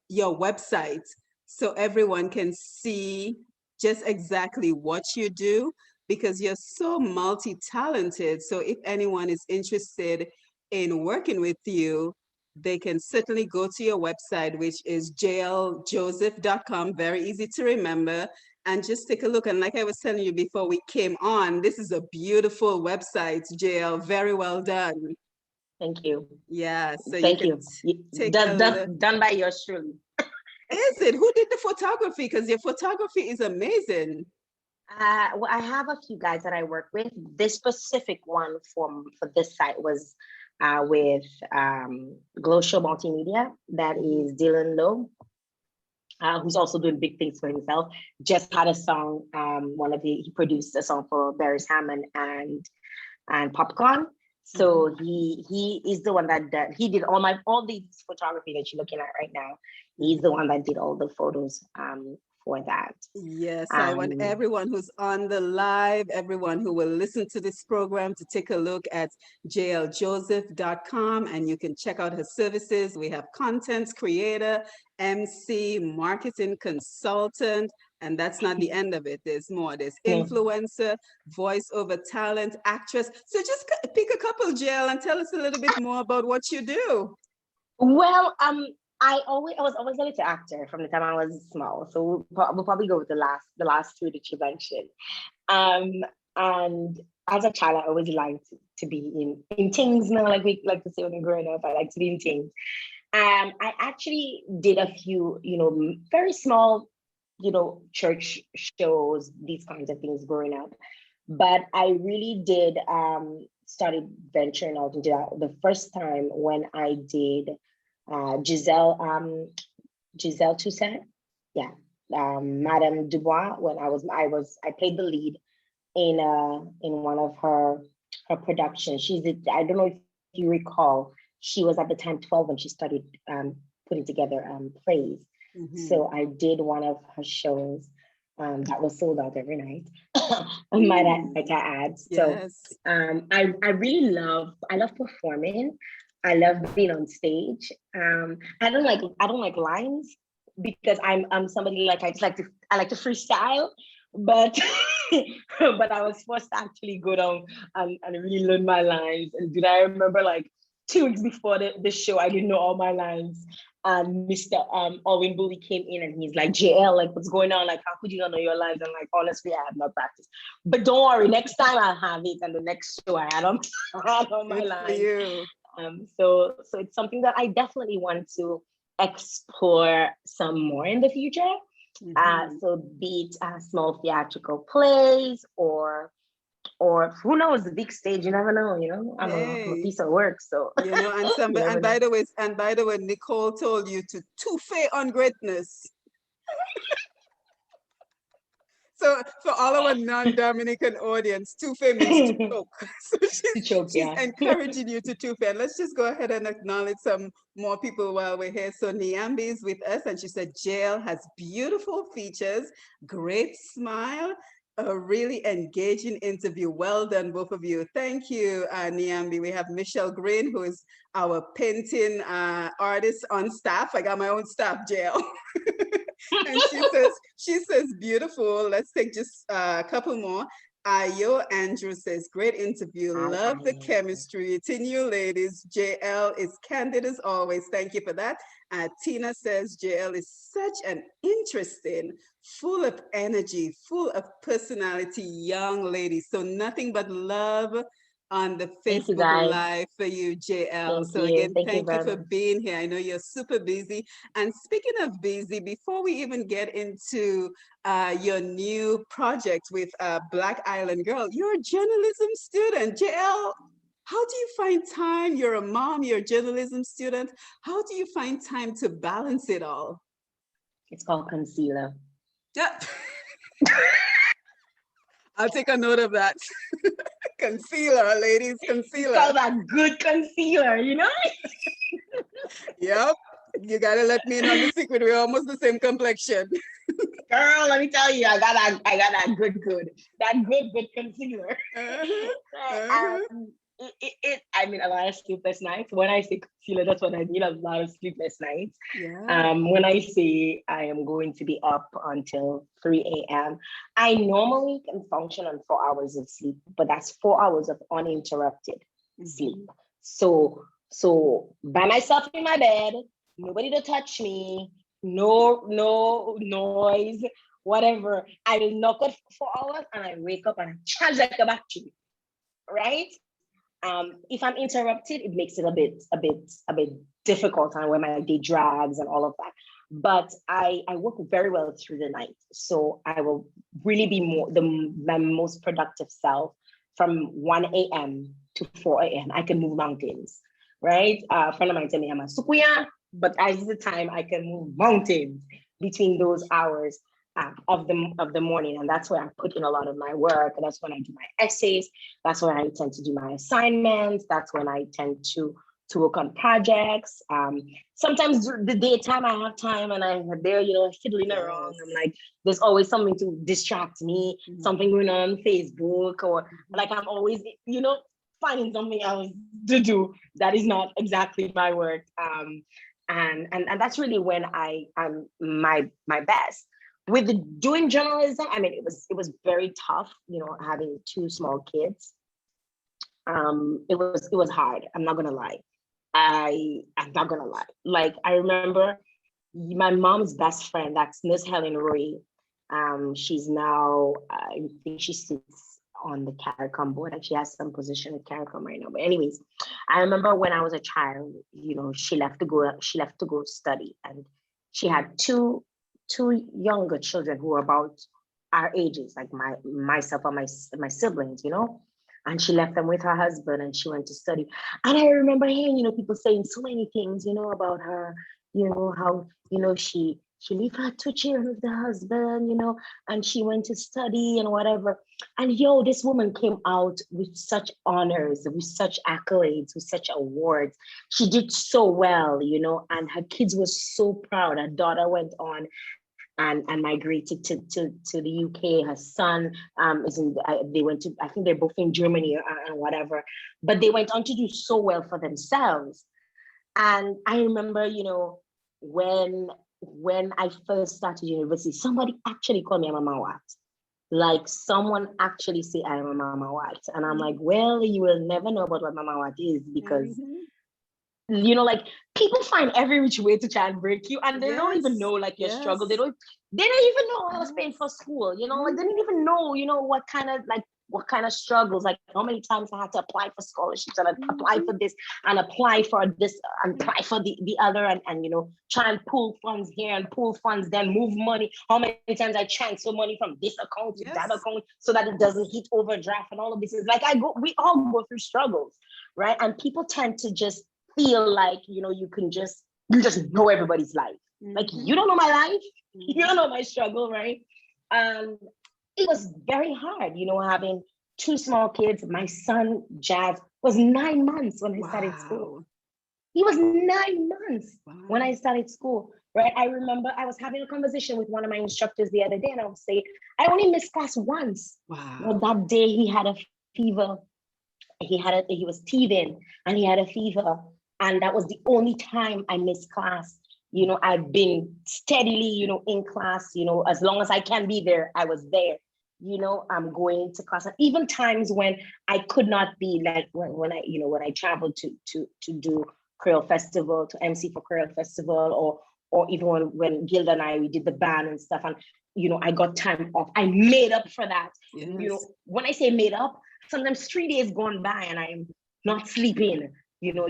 your website so everyone can see just exactly what you do because you're so multi-talented. So if anyone is interested in working with you, they can certainly go to your website, which is jaeljoseph.com. Very easy to remember. And just take a look. And like I was telling you before we came on, this is a beautiful website, Jael. Very well done. Thank you. Yeah, so you Thank can you. take a look. Done by yours truly. Is it? Who did the photography? Because your photography is amazing. Well, I have a few guys that I work with. This specific one for this site was with Glow Show Multimedia. That is Dylan Lowe, who's also doing big things for himself. Just had a song. He produced a song for Barry's Hammond and Popcorn. So he is the one that he did all these photography that you're looking at right now. He's the one that did all the photos for that. Yes, I want everyone who's on the live, everyone who will listen to this program to take a look at jaeljoseph.com and you can check out her services. We have content creator, MC, marketing consultant, and that's not the end of it. There's more. There's influencer, voiceover talent, actress. So just pick a couple, Jael, and tell us a little bit more about what you do. Well, I was always a little actor from the time I was small. So we'll probably go with the last two that you mentioned. And as a child, I always liked to be in things, like we like to say when we're growing up. I like to be in things. I actually did a few, very small, church shows, these kinds of things growing up. But I really did started venturing out into that the first time when I did Giselle Toussaint, Madame Dubois. When I played the lead in one of her productions. I don't know if you recall, she was at the time 12 when she started putting together plays. So I did one of her shows that was sold out every night. might I add. Yes. So I really love performing. I love being on stage. I don't like lines because I'm somebody like I like to freestyle, but but I was forced to actually go down and really learn my lines. And did I remember like 2 weeks before the show, I didn't know all my lines. And Mr. Alwyn Bully came in and he's like, JL, like, what's going on? Like, how could you not know your lines? And like, honestly, I have not practiced. But don't worry, next time I'll have it. And the next show I had on my lines. So it's something that I definitely want to explore some more in the future. So be it small theatrical plays or who knows, the big stage, you never know, I'm a piece of work, so and by the way, Nicole told you to touffé on greatness. So for all our non-Dominican audience, touffé means to choke. So she's encouraging you to touffé. And let's just go ahead and acknowledge some more people while we're here. So Niambi is with us and she said, Jael has beautiful features, great smile, a really engaging interview. Well done, both of you. Thank you, Niambi. We have Michelle Green, who is our painting artist on staff. I got my own staff, Jael. And she says, beautiful. Let's take just a couple more. Ayo Andrew says, great interview. Love the chemistry. It's in you, ladies. JL is candid as always. Thank you for that. Tina says, JL is such an interesting, full of energy, full of personality, young lady. So nothing but love on the Thank you, Facebook guys. Live for you, JL. Thank So you. again, Thank you thank you very for much. being here. I know you're super busy. And speaking of busy, before we even get into your new project with Black Island Girl, you're a journalism student. JL, how do you find time? You're a mom, you're a journalism student. How do you find time to balance it all? It's called concealer. Yeah. I'll take a note of that. Concealer, ladies, It's concealer. called a good concealer, you know? Yep. You gotta let me in on the secret. We're almost the same complexion. Girl, let me tell you, I got that that good concealer. Uh-huh, Right, uh-huh. I mean, a lot of sleepless nights. When I say concealer, that's what I mean, a lot of sleepless nights. Yeah. When I say I am going to be up until 3 a.m., I normally can function on 4 hours of sleep, but that's 4 hours of uninterrupted sleep. Mhm. So by myself in my bed, nobody to touch me, no noise, whatever. I will knock out for 4 hours and I wake up and I charge like a battery, right? If I'm interrupted, it makes it a bit difficult and when my day drags and all of that. But I work very well through the night, so I will really be my most productive self from 1 a.m. to 4 a.m. I can move mountains, right? A friend of mine tell me I'm a sukuya, but as the time I can move mountains between those hours of the morning, and that's where I put in a lot of my work. And that's when I do my essays. That's when I tend to do my assignments. That's when I tend to work on projects. Sometimes the daytime I have time and I'm there, fiddling around. Yes. I'm like, there's always something to distract me, something Mhm. going on Facebook, or Mhm. like I'm always, finding something else to do that is not exactly my work. And that's really when I'm my best with doing journalism. I mean, it was very tough, having two small kids. It was hard. I'm not gonna lie. I'm not gonna lie. Like, I remember my mom's best friend, that's Miss Helen Roy. She's now, I think she sits on the CARICOM board, and she has some position at CARICOM right now. But anyways, I remember when I was a child, she left to go study, and she had two younger children who were about our ages, like myself and my siblings, and she left them with her husband and she went to study. And I remember hearing, people saying so many things, about her, how, she left her two children with the husband, and she went to study and whatever. And this woman came out with such honors, with such accolades, with such awards. She did so well, and her kids were so proud. Her daughter went on and migrated to the UK. Her son is in. They went to. I think they're both in Germany and whatever. But they went on to do so well for themselves. And I remember, when I first started university, somebody actually called me a mama wat. Like, someone actually say I'm a mama wat, and I'm like, well, you will never know about what mama wat is, because Mhm. like, people find every which way to try and break you, and they don't even know, Yes. like, your struggle. They Yes. don't even know I was paying for Yes. school, like, they didn't Mhm. even know, what kind of struggles, like how many times I had to apply for scholarships and apply Mhm. for this and apply for this and Mhm. apply for the other, and try and pull funds here and pull funds, then move money. How many times I transfer money from this account to that Yes. account so that it doesn't Yes. hit overdraft, and all of this is like, we all go through struggles, right? And people tend to just feel like, you just know everybody's life. Like, you Mhm. don't know my life, you don't Mhm. know my struggle, right? um it was very hard, having two small kids. My son Jazz was 9 months when I started school. Wow. He was 9 months when I Wow. started school, right? I remember I was having a conversation with one of my instructors the other day, and I was saying, I only missed class once. Well, Wow. that day he had a fever. He was teething and he had a fever, and that was the only time I missed class. I've been steadily, in class, as long as I can be there, I was there. I'm going to class, and even times when I could not be, like when I traveled to do Creole Festival, to MC for Creole Festival, or even when Gilda and I, we did the band and stuff, and I got time off. I made up for that. Yes. When I say made up, sometimes 3 days gone by and I'm not sleeping,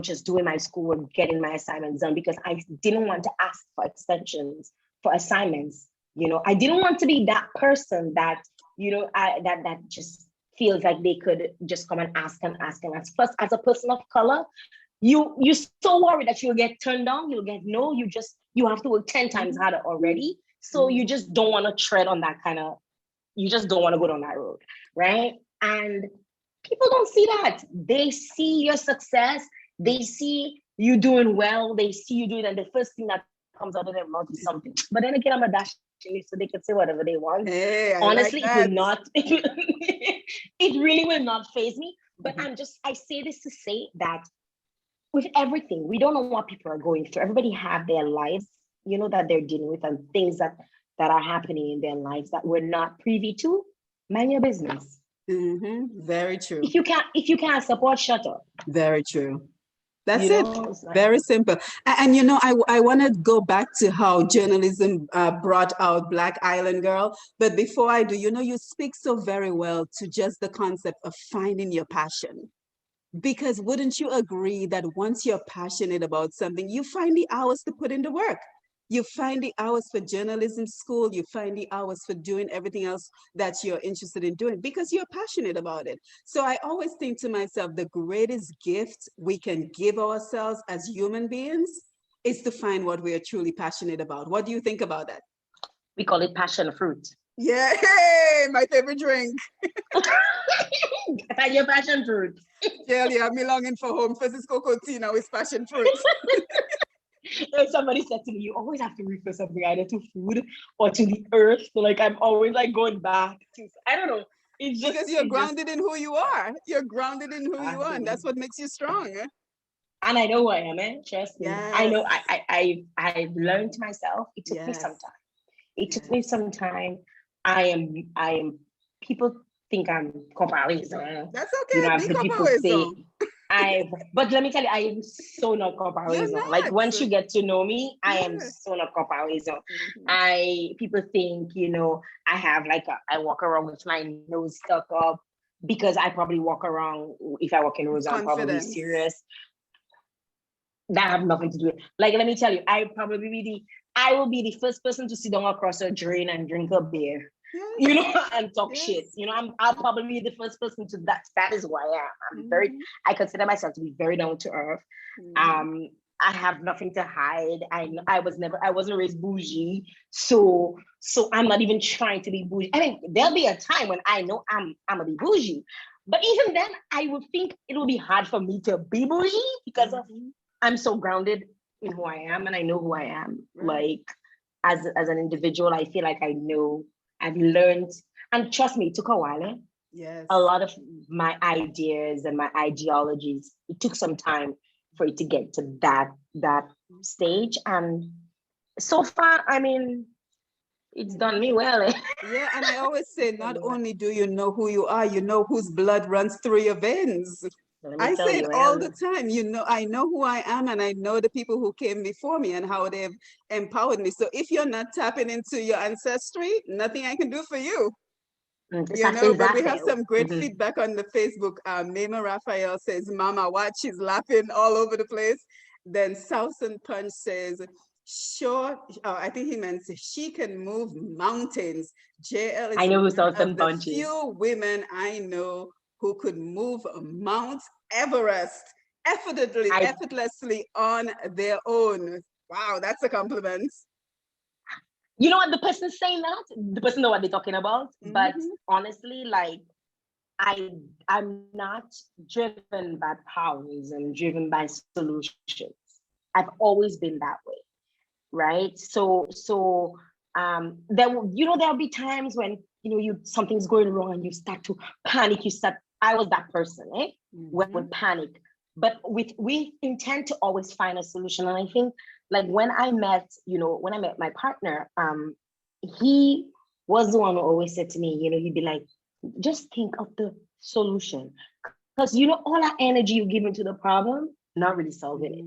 just doing my schoolwork, getting my assignments done because I didn't want to ask for extensions for assignments. I didn't want to be that person that, that just feels like they could just come and ask and ask and ask. First, as a person of color, you're so worried that you'll get turned down, you'll get no, you have to work 10 times harder already. So you just don't want to tread on that you just don't want to go down that road, right? And people don't see that. They see your success, they see you doing well, they see you doing, and the first thing that comes out of their mouth is something. But then again, I'm a dash, so they can say whatever they want. Hey, honestly, it will not, it really will not faze me. But I say this to say that with everything, we don't know what people are going through. Everybody have their lives, that they're dealing with, and things that are happening in their lives that we're not privy to. Mind your business. Very true. If you can't support, shut up. Very true. That's it. Very simple. And I want to go back to how journalism brought out Black Island Girl. But before I do, you speak so very well to just the concept of finding your passion. Because wouldn't you agree that once you're passionate about something, you find the hours to put in the work? You find the hours for journalism school, you find the hours for doing everything else that you're interested in doing because you're passionate about it. So I always think to myself, the greatest gift we can give ourselves as human beings is to find what we are truly passionate about. What do you think about that? We call it passion fruit. Yeah, hey, my favorite drink. Your passion fruit. Jael, yeah, me longing for home. First is cocoa tea, now it's passion fruit. Somebody said to me, you always have to refer something either to food or to the earth. So I'm always going back to, I don't know. It's just because you're grounded in who you are. You're grounded in who you are, and that's what makes you strong. And I know who I am, trust me. Yes. I know I've learned myself. It took me some time. It took me some time. I am people think I'm comparison. That's okay. Be people say but let me tell you, I am so not comparison. Like once you get to know me, I am so not comparison. People think, I have I walk around with my nose stuck up because I probably walk around, if I walk in rose, I'm probably serious. That have nothing to do with let me tell you, I will be the first person to sit down across a drain and drink a beer. And talk shit. I'll probably be the first person to that is who I am. I consider myself to be very down to earth. I have nothing to hide. I wasn't raised bougie. So I'm not even trying to be bougie. I mean, there'll be a time when I know I'm gonna be bougie. But even then, I would think it will be hard for me to be bougie because I'm so grounded in who I am and I know who I am. As an individual, I feel like I know. I've learned, and trust me, it took a while. Yes. A lot of my ideas and my ideologies, it took some time for it to get to that stage. And so far, I mean, it's done me well. Yeah, and I always say, not only do you know who you are, you know whose blood runs through your veins. I say it all the time. I know who I am, and I know the people who came before me and how they've empowered me. So if you're not tapping into your ancestry, nothing I can do for you. But we have some great feedback on the Facebook. Nema Raphael says, Mama, watch, she's laughing all over the place. Then Southern Punch says, sure, I think he meant she can move mountains. Jael is I know one of the few women I know who could move Mount Everest effortlessly on their own. Wow, that's a compliment. You know what the person saying that? The person know what they're talking about. But honestly, I'm not driven by powers. I'm driven by solutions. I've always been that way, right? So there'll be times when something's going wrong and you start to panic. I was that person, when panic. But we intend to always find a solution. And I think when I met my partner, he was the one who always said to me, he'd be like, just think of the solution. Because all that energy you give into the problem, not really solving it.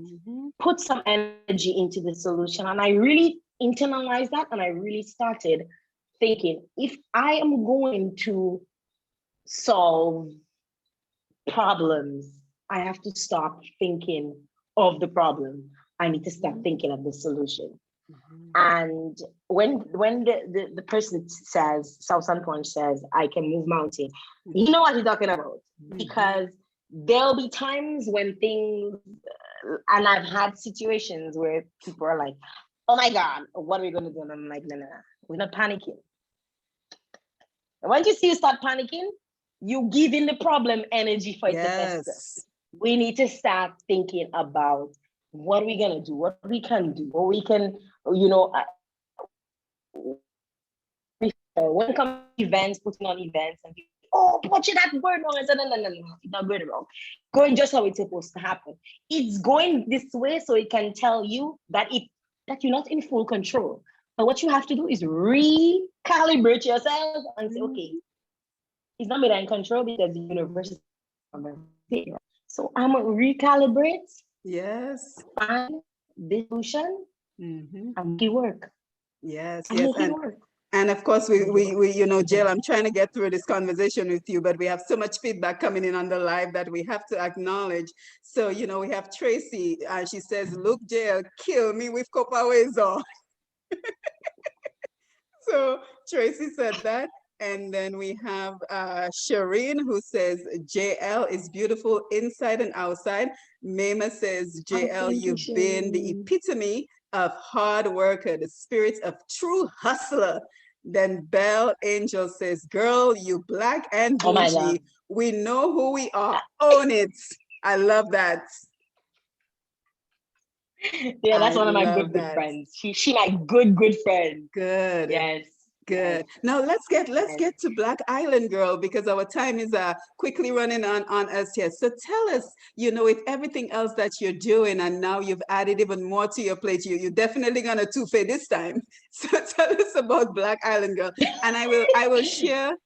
Put some energy into the solution. And I really internalized that, and I really started thinking, if I am going to solve problems, I have to stop thinking of the problem. I need to start thinking of the solution. Mhm. And when the person says, Southern Punch says, I can move mountain, you know what he's talking about. Mhm. Because there'll be times when things, and I've had situations where people are like, oh my God, what are we gonna do? And I'm like, no, no, no, we're not panicking. And once you see you start panicking, you give in the problem energy for it to fester. Yes. We need to start thinking about what are we gonna do, what we can do, what we can, you know, when it comes to events, putting on events, and people, oh, watch that word wrong. I said, no, no, no, no, it's not going wrong. Going just how it's supposed to happen. It's going this way so it can tell you that you're not in full control. But what you have to do is recalibrate yourself and say, okay, Mhm. it's not me that in control because the universe is there. So I'm gonna recalibrate, Yes. find the solution, Mhm. and make it work. Yes, And yes. make it work. And of course, we, Make it we, work. we, you know, Jael, I'm trying to get through this conversation with you, but we have so much feedback coming in on the live that we have to acknowledge. So, you know, we have Tracy. She says, look, Jael, kill me with copper ways on. So Tracy said that. And then we have Shireen who says, JL is beautiful inside and outside. Mema says, Oh, JL, thank you, you've been the Shireen. epitome of hard worker, the spirit of true hustler. Then Belle Angel says, girl, you black and Oh my God. bougie. We know who we are. Own it. I love that. Yeah, that's I one of my love good that. friends. She my good friend. Good. Yes, yes, Good. Now let's yes. get to Black Island Girl because our time is quickly running on us here. So tell us, you know, with everything else that you're doing, and now you've added even more to your plate. You're definitely gonna two-fay this time. So tell us about Black Island Girl, and I will share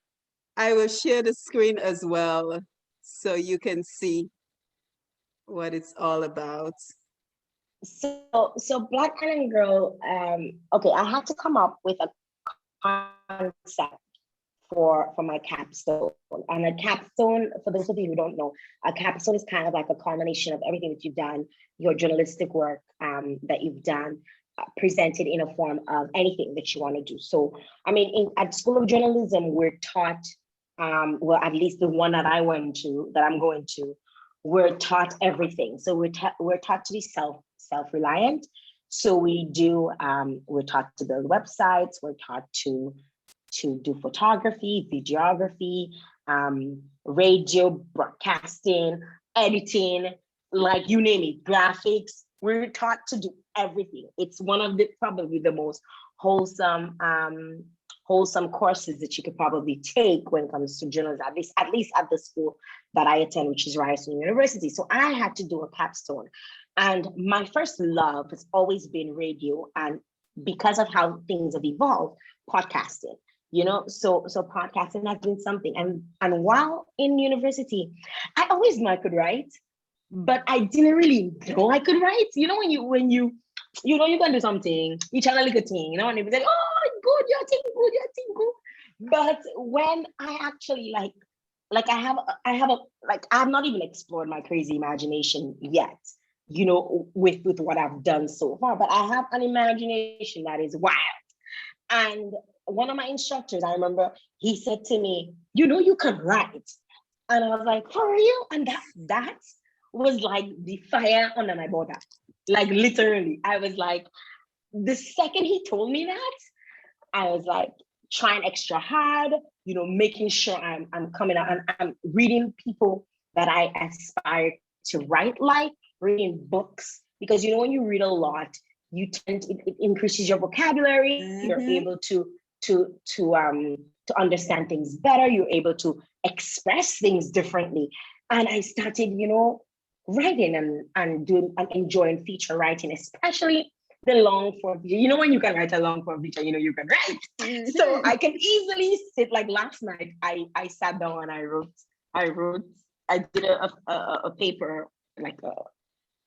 the screen as well, so you can see what it's all about. So Black Island Girl, okay, I had to come up with a concept for my capstone. And a capstone, for those of you who don't know, a capstone is kind of like a culmination of everything that you've done, your journalistic work that you've done, presented in a form of anything that you want to do. So, I mean, at School of Journalism, we're taught, well, at least the one that I went to, that I'm going to, we're taught everything. So we're taught to be self-reliant. So we're taught to build websites. We're taught to do photography, videography, radio, broadcasting, editing, like you name it, graphics. We're taught to do everything. It's one of the probably the most wholesome wholesome courses that you could probably take when it comes to journalism, at least at the school that I attend, which is Ryerson University. So I had to do a capstone. And my first love has always been radio. And because of how things have evolved, podcasting. So podcasting has been something. And while in university, I always knew I could write, but I didn't really know I could write. You can do something, you try to look a thing, and people say, oh, good, you're thinking good. But when I actually like I have not even explored my crazy imagination yet, with what I've done so far, but I have an imagination that is wild. And one of my instructors, I remember, he said to me, you can write. And I was like, for real? And that was like the fire under my body. Like literally. I was like, the second he told me that, I was like trying extra hard, making sure I'm coming out and I'm reading people that I aspire to write like, reading books. Because when you read a lot, it increases your vocabulary. You're Mm-hmm. able to understand things better. You're able to express things differently. And I started, writing and doing and enjoying feature writing, especially the long form feature. When you can write a long form feature, you can write. So Mm-hmm. I can easily sit, like last night, I sat down and I did a paper, like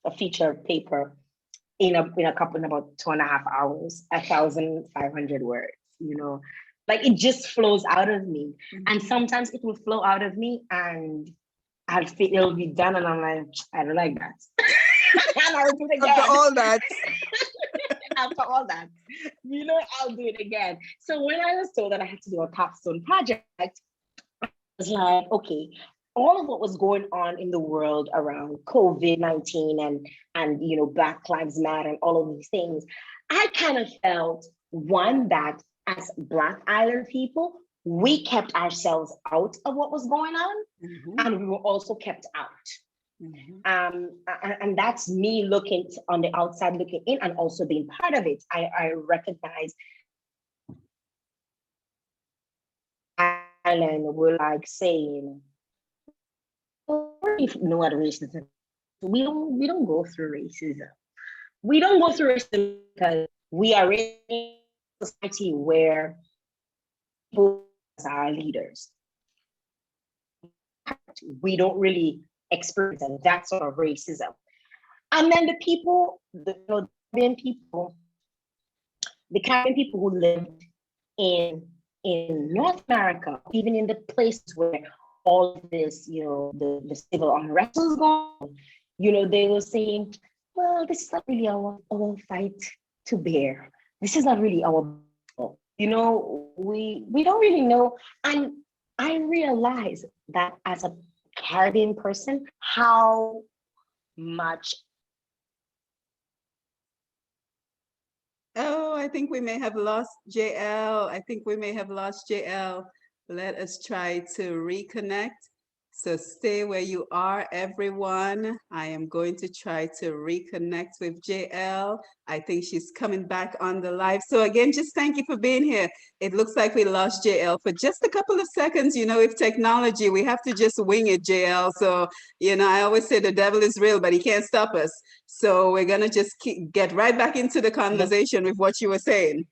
a feature paper in a couple in about 2.5 hours, 1,500 words, like it just flows out of me. And Mm-hmm. sometimes it will flow out of me and it'll be done, and I'm like, I don't like that. And I'll do it again. After all that. After all that, I'll do it again. So when I was told that I had to do a capstone project, I was like, okay, all of what was going on in the world around COVID-19 and Black Lives Matter and all of these things, I kind of felt one that as Black Island people, we kept ourselves out of what was going on, and we were also kept out. And that's me looking on the outside, looking in, and also being part of it. I recognize Island, we're like saying, if no what racism, we don't go through racism. We don't go through racism because we are in a society where people are our leaders. We don't really experience that sort of racism. And then the people, the Caribbean people who lived in North America, even in the places where all of this, the civil unrest was going on, they were saying, well, this is not really our fight to bear. This is not really our, we don't really know. And I realized that as a Caribbean person, how much. Oh, I think we may have lost Jael. Let us try to reconnect. So stay where you are, everyone. I am going to try to reconnect with Jael. I think she's coming back on the live. So again, just thank you for being here. It looks like we lost Jael for just a couple of seconds. With technology, we have to just wing it, Jael. So, I always say the devil is real, but he can't stop us. So we're going to just get right back into the conversation with what you were saying.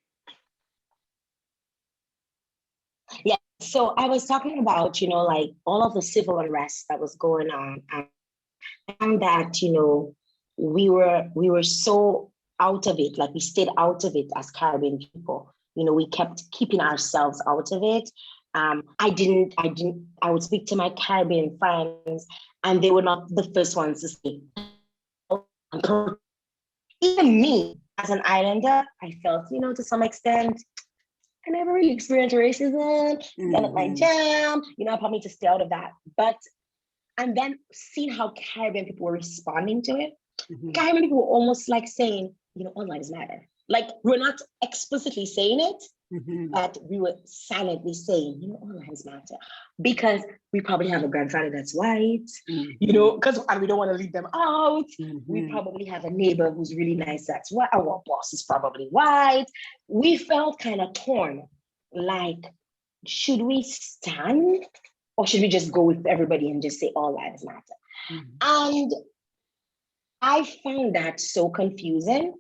Yeah. So I was talking about, like all of the civil unrest that was going on, and that, we were so out of it, like we stayed out of it as Caribbean people. We kept keeping ourselves out of it. I would speak to my Caribbean friends, and they were not the first ones to say, even me as an islander, I felt, to some extent, I never really experienced racism. Not my jam. I probably need to stay out of that. And then seeing how Caribbean people were responding to it, Caribbean people were almost like saying, all lives matter. Like we're not explicitly saying it, but we were silently saying, all lives matter. Because we probably have a grandfather that's white, and we don't want to leave them out. We probably have a neighbor who's really nice that's white. Our boss is probably white. We felt kind of torn. Like, should we stand or should we just go with everybody and just say all lives matter? And I found that so confusing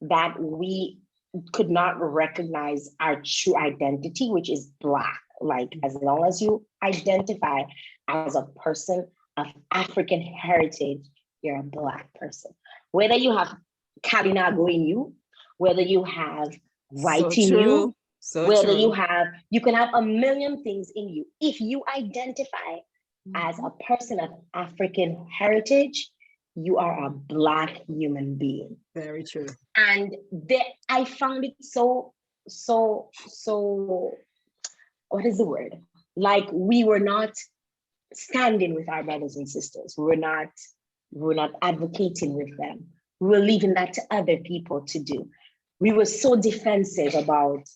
that we could not recognize our true identity, which is Black. Like, as long as you identify as a person of African heritage, you're a Black person. Whether you have Kalinago in you, whether you have white in you, whether you can have a million things in you. If you identify as a person of African heritage, you are a Black human being. Very true. And I found it so, what is the word? Like we were not standing with our brothers and sisters. We were not advocating with them. We were leaving that to other people to do. We were so defensive about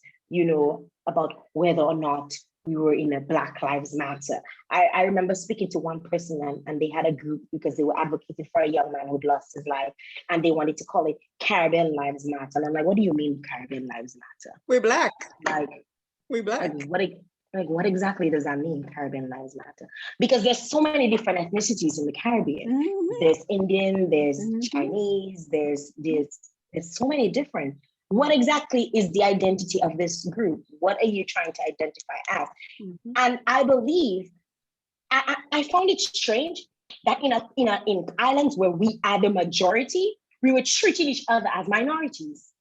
whether or not we were in a Black Lives Matter. I remember speaking to one person and they had a group because they were advocating for a young man who'd lost his life and they wanted to call it Caribbean Lives Matter. And I'm like, what do you mean Caribbean Lives Matter? We're Black. We're Black. What exactly does that mean, Caribbean Lives Matter? Because there's so many different ethnicities in the Caribbean. There's Indian, there's Chinese, there's so many different. What exactly is the identity of this group? What are you trying to identify as? And I believe, I found it strange that in islands where we are the majority, we were treating each other as minorities.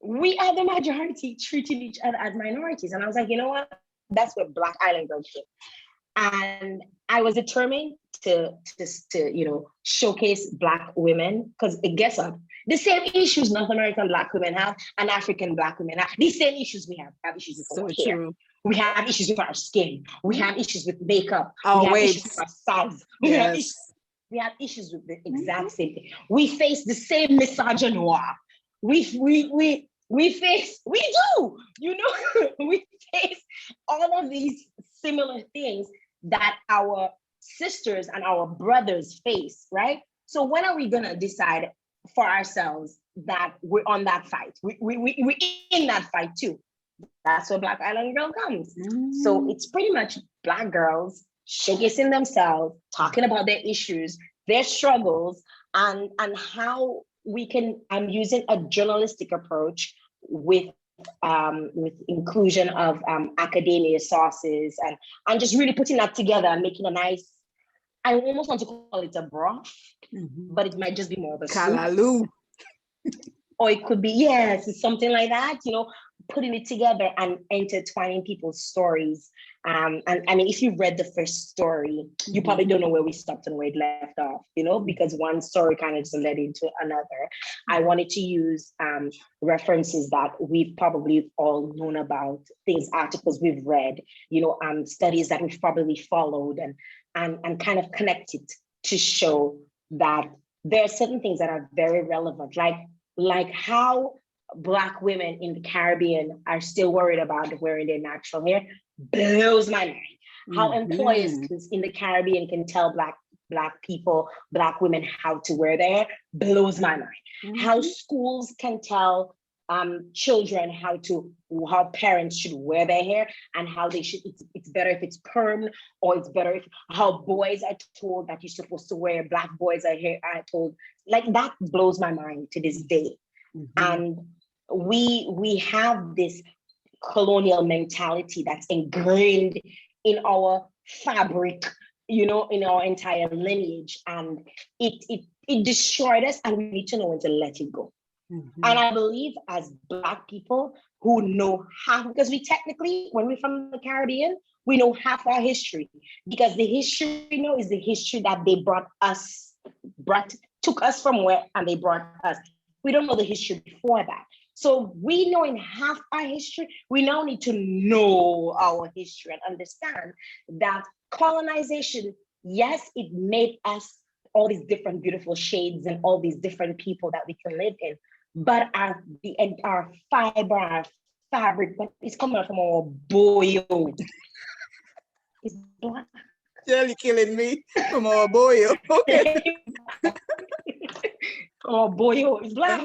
We are the majority treating each other as minorities. And I was like, you know what? That's where Black Island goes to. And I was determined to showcase Black women, because guess what? The same issues North American Black women have and African Black women have. The same issues we have. We have issues with our So hair. true. We have issues with our skin. We have issues with makeup. Our We have weight. issues with our size. We have issues. Yes. We have issues with the exact same thing. We face the same misogynoir. We face, we do, we face all of these similar things that our sisters and our brothers face, right? So when are we gonna decide for ourselves that we're on that fight? We're in that fight too. That's where Black Island Girl comes. So it's pretty much Black girls showcasing themselves, talking about their issues, their struggles, and how we can. I'm using a journalistic approach with inclusion of academia sources, and just really putting that together and making a nice. I almost want to call it a broth, but it might just be more of a Kalaloo. soup. Or it could be, yes, it's something like that, putting it together and intertwining people's stories. And I mean, if you read the first story, you probably don't know where we stopped and where it left off, because one story kind of just led into another. I wanted to use references that we've probably all known about, things, articles we've read, studies that we've probably followed, and kind of connect it to show that there are certain things that are very relevant, like how Black women in the Caribbean are still worried about wearing their natural hair blows my mind. How employers in the Caribbean can tell Black people, Black women how to wear their hair blows my mind. How schools can tell children how parents should wear their hair and how they should. It's better if it's perm, or it's better if how boys are told that you're supposed to wear. Black boys are told, like, that blows my mind to this day. And we have this colonial mentality that's ingrained in our fabric, in our entire lineage, and it destroyed us, and we need to know when to let it go. And I believe as Black people who know half, because we technically, when we're from the Caribbean, we know half our history, because the history we know is the history that they took us from where, and they brought us. We don't know the history before that. So we know in half our history, we now need to know our history and understand that colonization, yes, it made us all these different beautiful shades and all these different people that we can live in, but our fiber, our fabric, but it's coming from our boyo. It's Black. Jelly killing me from our boyo. Okay. Oh boy, it's Black.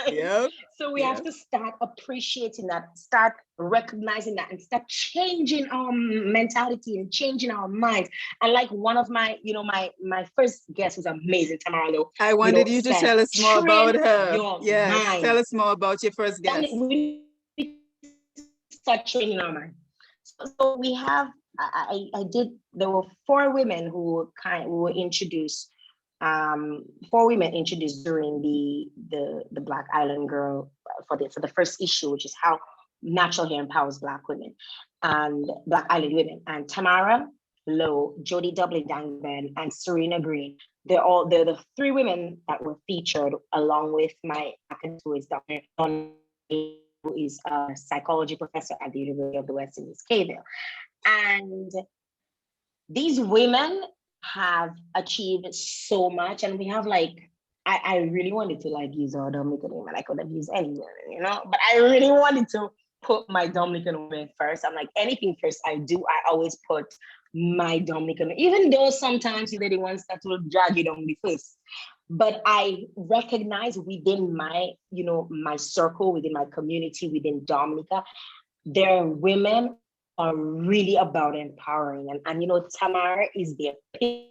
Yep. So we have to start appreciating that, start recognizing that, and start changing our mentality and changing our minds. And like one of my, my first guest was amazing, Tamara. I wanted you to tell us more about her. Yes, mind. tell us more about your first guest. We start training our mind. So we have, there were four women who were introduced. Four women introduced during the Black Island Girl for the first issue, which is how natural hair empowers Black women and Black Island women. And Tamara Lowe, Jody Dublin Dangben, and Serena Green. They're the three women that were featured, along with my academic, who is Dr. Don, who is a psychology professor at the University of the West in East Caville. And these women have achieved so much, and we have I really wanted to use our Dominican women. I could have used any women, but I really wanted to put my Dominican women first. I'm like, anything first I do, I always put my Dominican, even though sometimes they're the ones that will drag you down the first. But I recognize within my, my circle, within my community, within Dominica, there are women are really about empowering. And Tamara is their pick.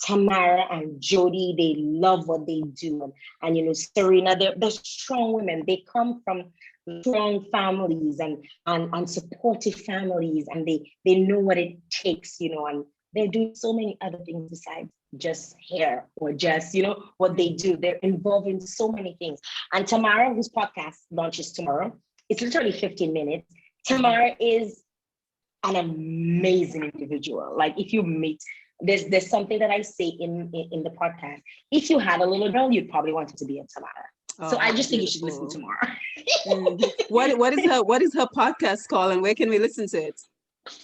Tamara and Jody, they love what they do. And Serena, they're strong women. They come from strong families and supportive families, and they know what it takes, and they're doing so many other things besides just hair or just, what they do. They're involved in so many things. And Tamara, whose podcast launches tomorrow, it's literally 15 minutes. Tamara is an amazing individual. Like if you meet, there's something that I say in the podcast. If you had a little girl, you'd probably want it to be a Tamara. So I Oh, just think you should listen to beautiful. more. What is her podcast called, and where can we listen to it?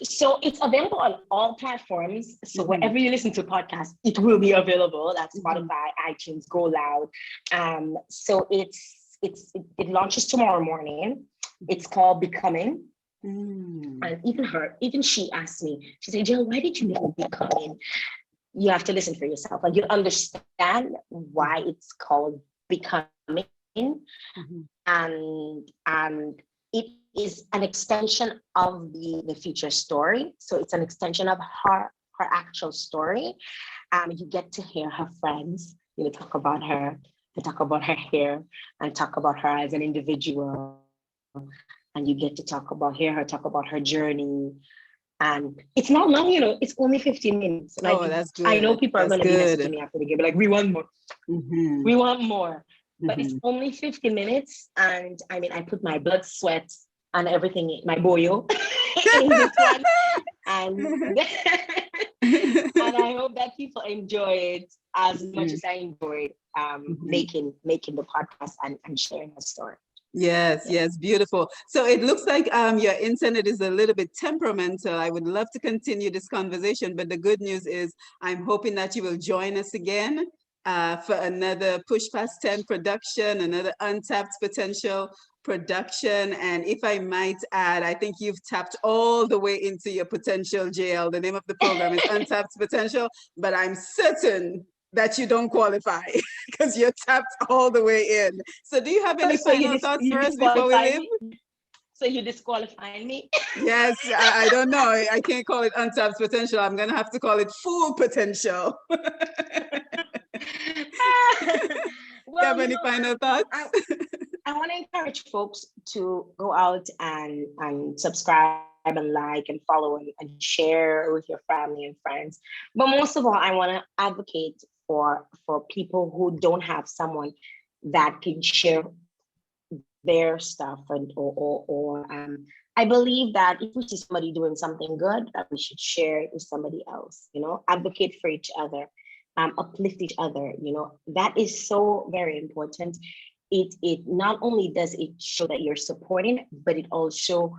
So it's available on all platforms. So Mhm, wherever you listen to podcasts, it will be available. That's mhm, Spotify, iTunes, Go Loud. So it launches tomorrow morning. It's called Becoming. mm, And even she asked me, she said, Jill, why did you name it Becoming? You have to listen for yourself. Like you understand mm, why it's called Becoming, mhm. and it is an extension of the future story. So it's an extension of her actual story. You get to hear her friends, talk about her, to talk about her hair, and talk about her as an individual. And you get to hear her talk about her journey. And it's not long, it's only 15 minutes. Like Oh, that's I know good. people are That's gonna be messaging good. me after the game, like, we want more. Hmm. We want more. But it's Hmm. only 50 minutes. And I mean, I put my blood, sweat, and everything, my boyo in this one. And and I hope that people enjoy it as much as I enjoyed making the podcast and sharing the story. Yes, Yeah. yes, beautiful. So it looks like your internet is a little bit temperamental. I would love to continue this conversation, but the good news is I'm hoping that you will join us again for another Push Past 10 production, another Untapped Potential production. And if I might add, I think you've tapped all the way into your potential, JL. The name of the program is Untapped Potential, but I'm certain that you don't qualify because you're tapped all the way in. So do you have any So final thoughts you for us before we disqualify leave? me? So you disqualifying me? Yes, I don't know. I can't call it untapped potential. I'm going to have to call it full potential. You Well, have any final thoughts? I want to encourage folks to go out and subscribe and like and follow and share with your family and friends. But most of all, I want to advocate for people who don't have someone that can share their stuff or I believe that if we see somebody doing something good, that we should share it with somebody else, advocate for each other, uplift each other, that is so very important. It not only does it show that you're supporting, but it also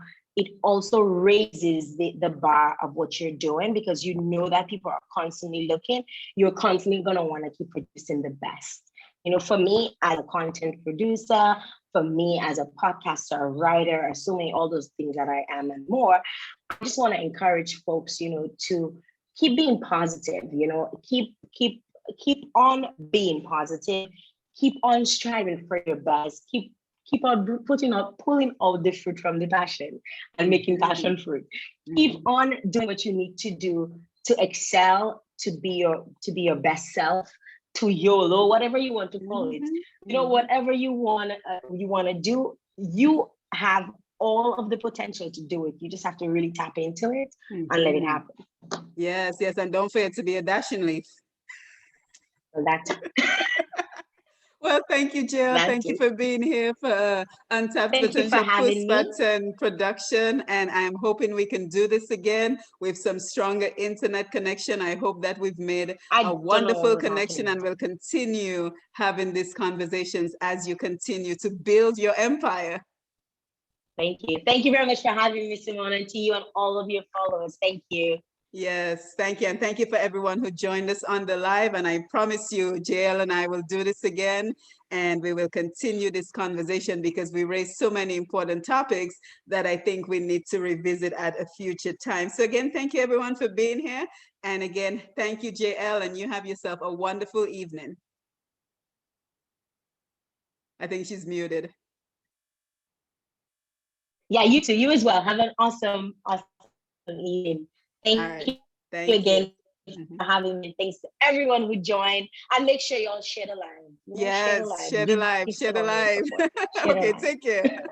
raises the bar of what you're doing, because you know that people are constantly looking. You're constantly going to want to keep producing the best. For me as a content producer, for me as a podcaster, a writer, assuming all those things that I am and more, I just want to encourage folks, to keep being positive, keep on being positive, keep on striving for your best, keep on pulling out the fruit from the passion and making passion fruit. Keep on doing what you need to do to excel, to be your best self, to YOLO, whatever you want to call it. Whatever you want to do, you have all of the potential to do it. You just have to really tap into it and let it happen. Yes, yes, and don't forget to be a dashing leaf. So Well, thank you, Jael. that's Thank you it. for being here for Untapped Thank you for Potential Push having me. Button production. And I'm hoping we can do this again with some stronger internet connection. I hope that we've made a I don't know what wonderful was connection happening. and will continue having these conversations as you continue to build your empire. Thank you. Thank you very much for having me, Simone, and to you and all of your followers. Thank you. Yes, thank you. And thank you for everyone who joined us on the live. And I promise you, Jael and I will do this again. And we will continue this conversation because we raised so many important topics that I think we need to revisit at a future time. So again, thank you everyone for being here. And again, thank you, Jael, and you have yourself a wonderful evening. I think she's muted. Yeah, you too. You as well. Have an awesome, awesome evening. All Thank right. you Thank again you. for having me. Thanks to everyone who joined. And make sure you all share the live. Share the Yes, live. share the Give live, share the Simone your live. support. Share the Okay, live. take care.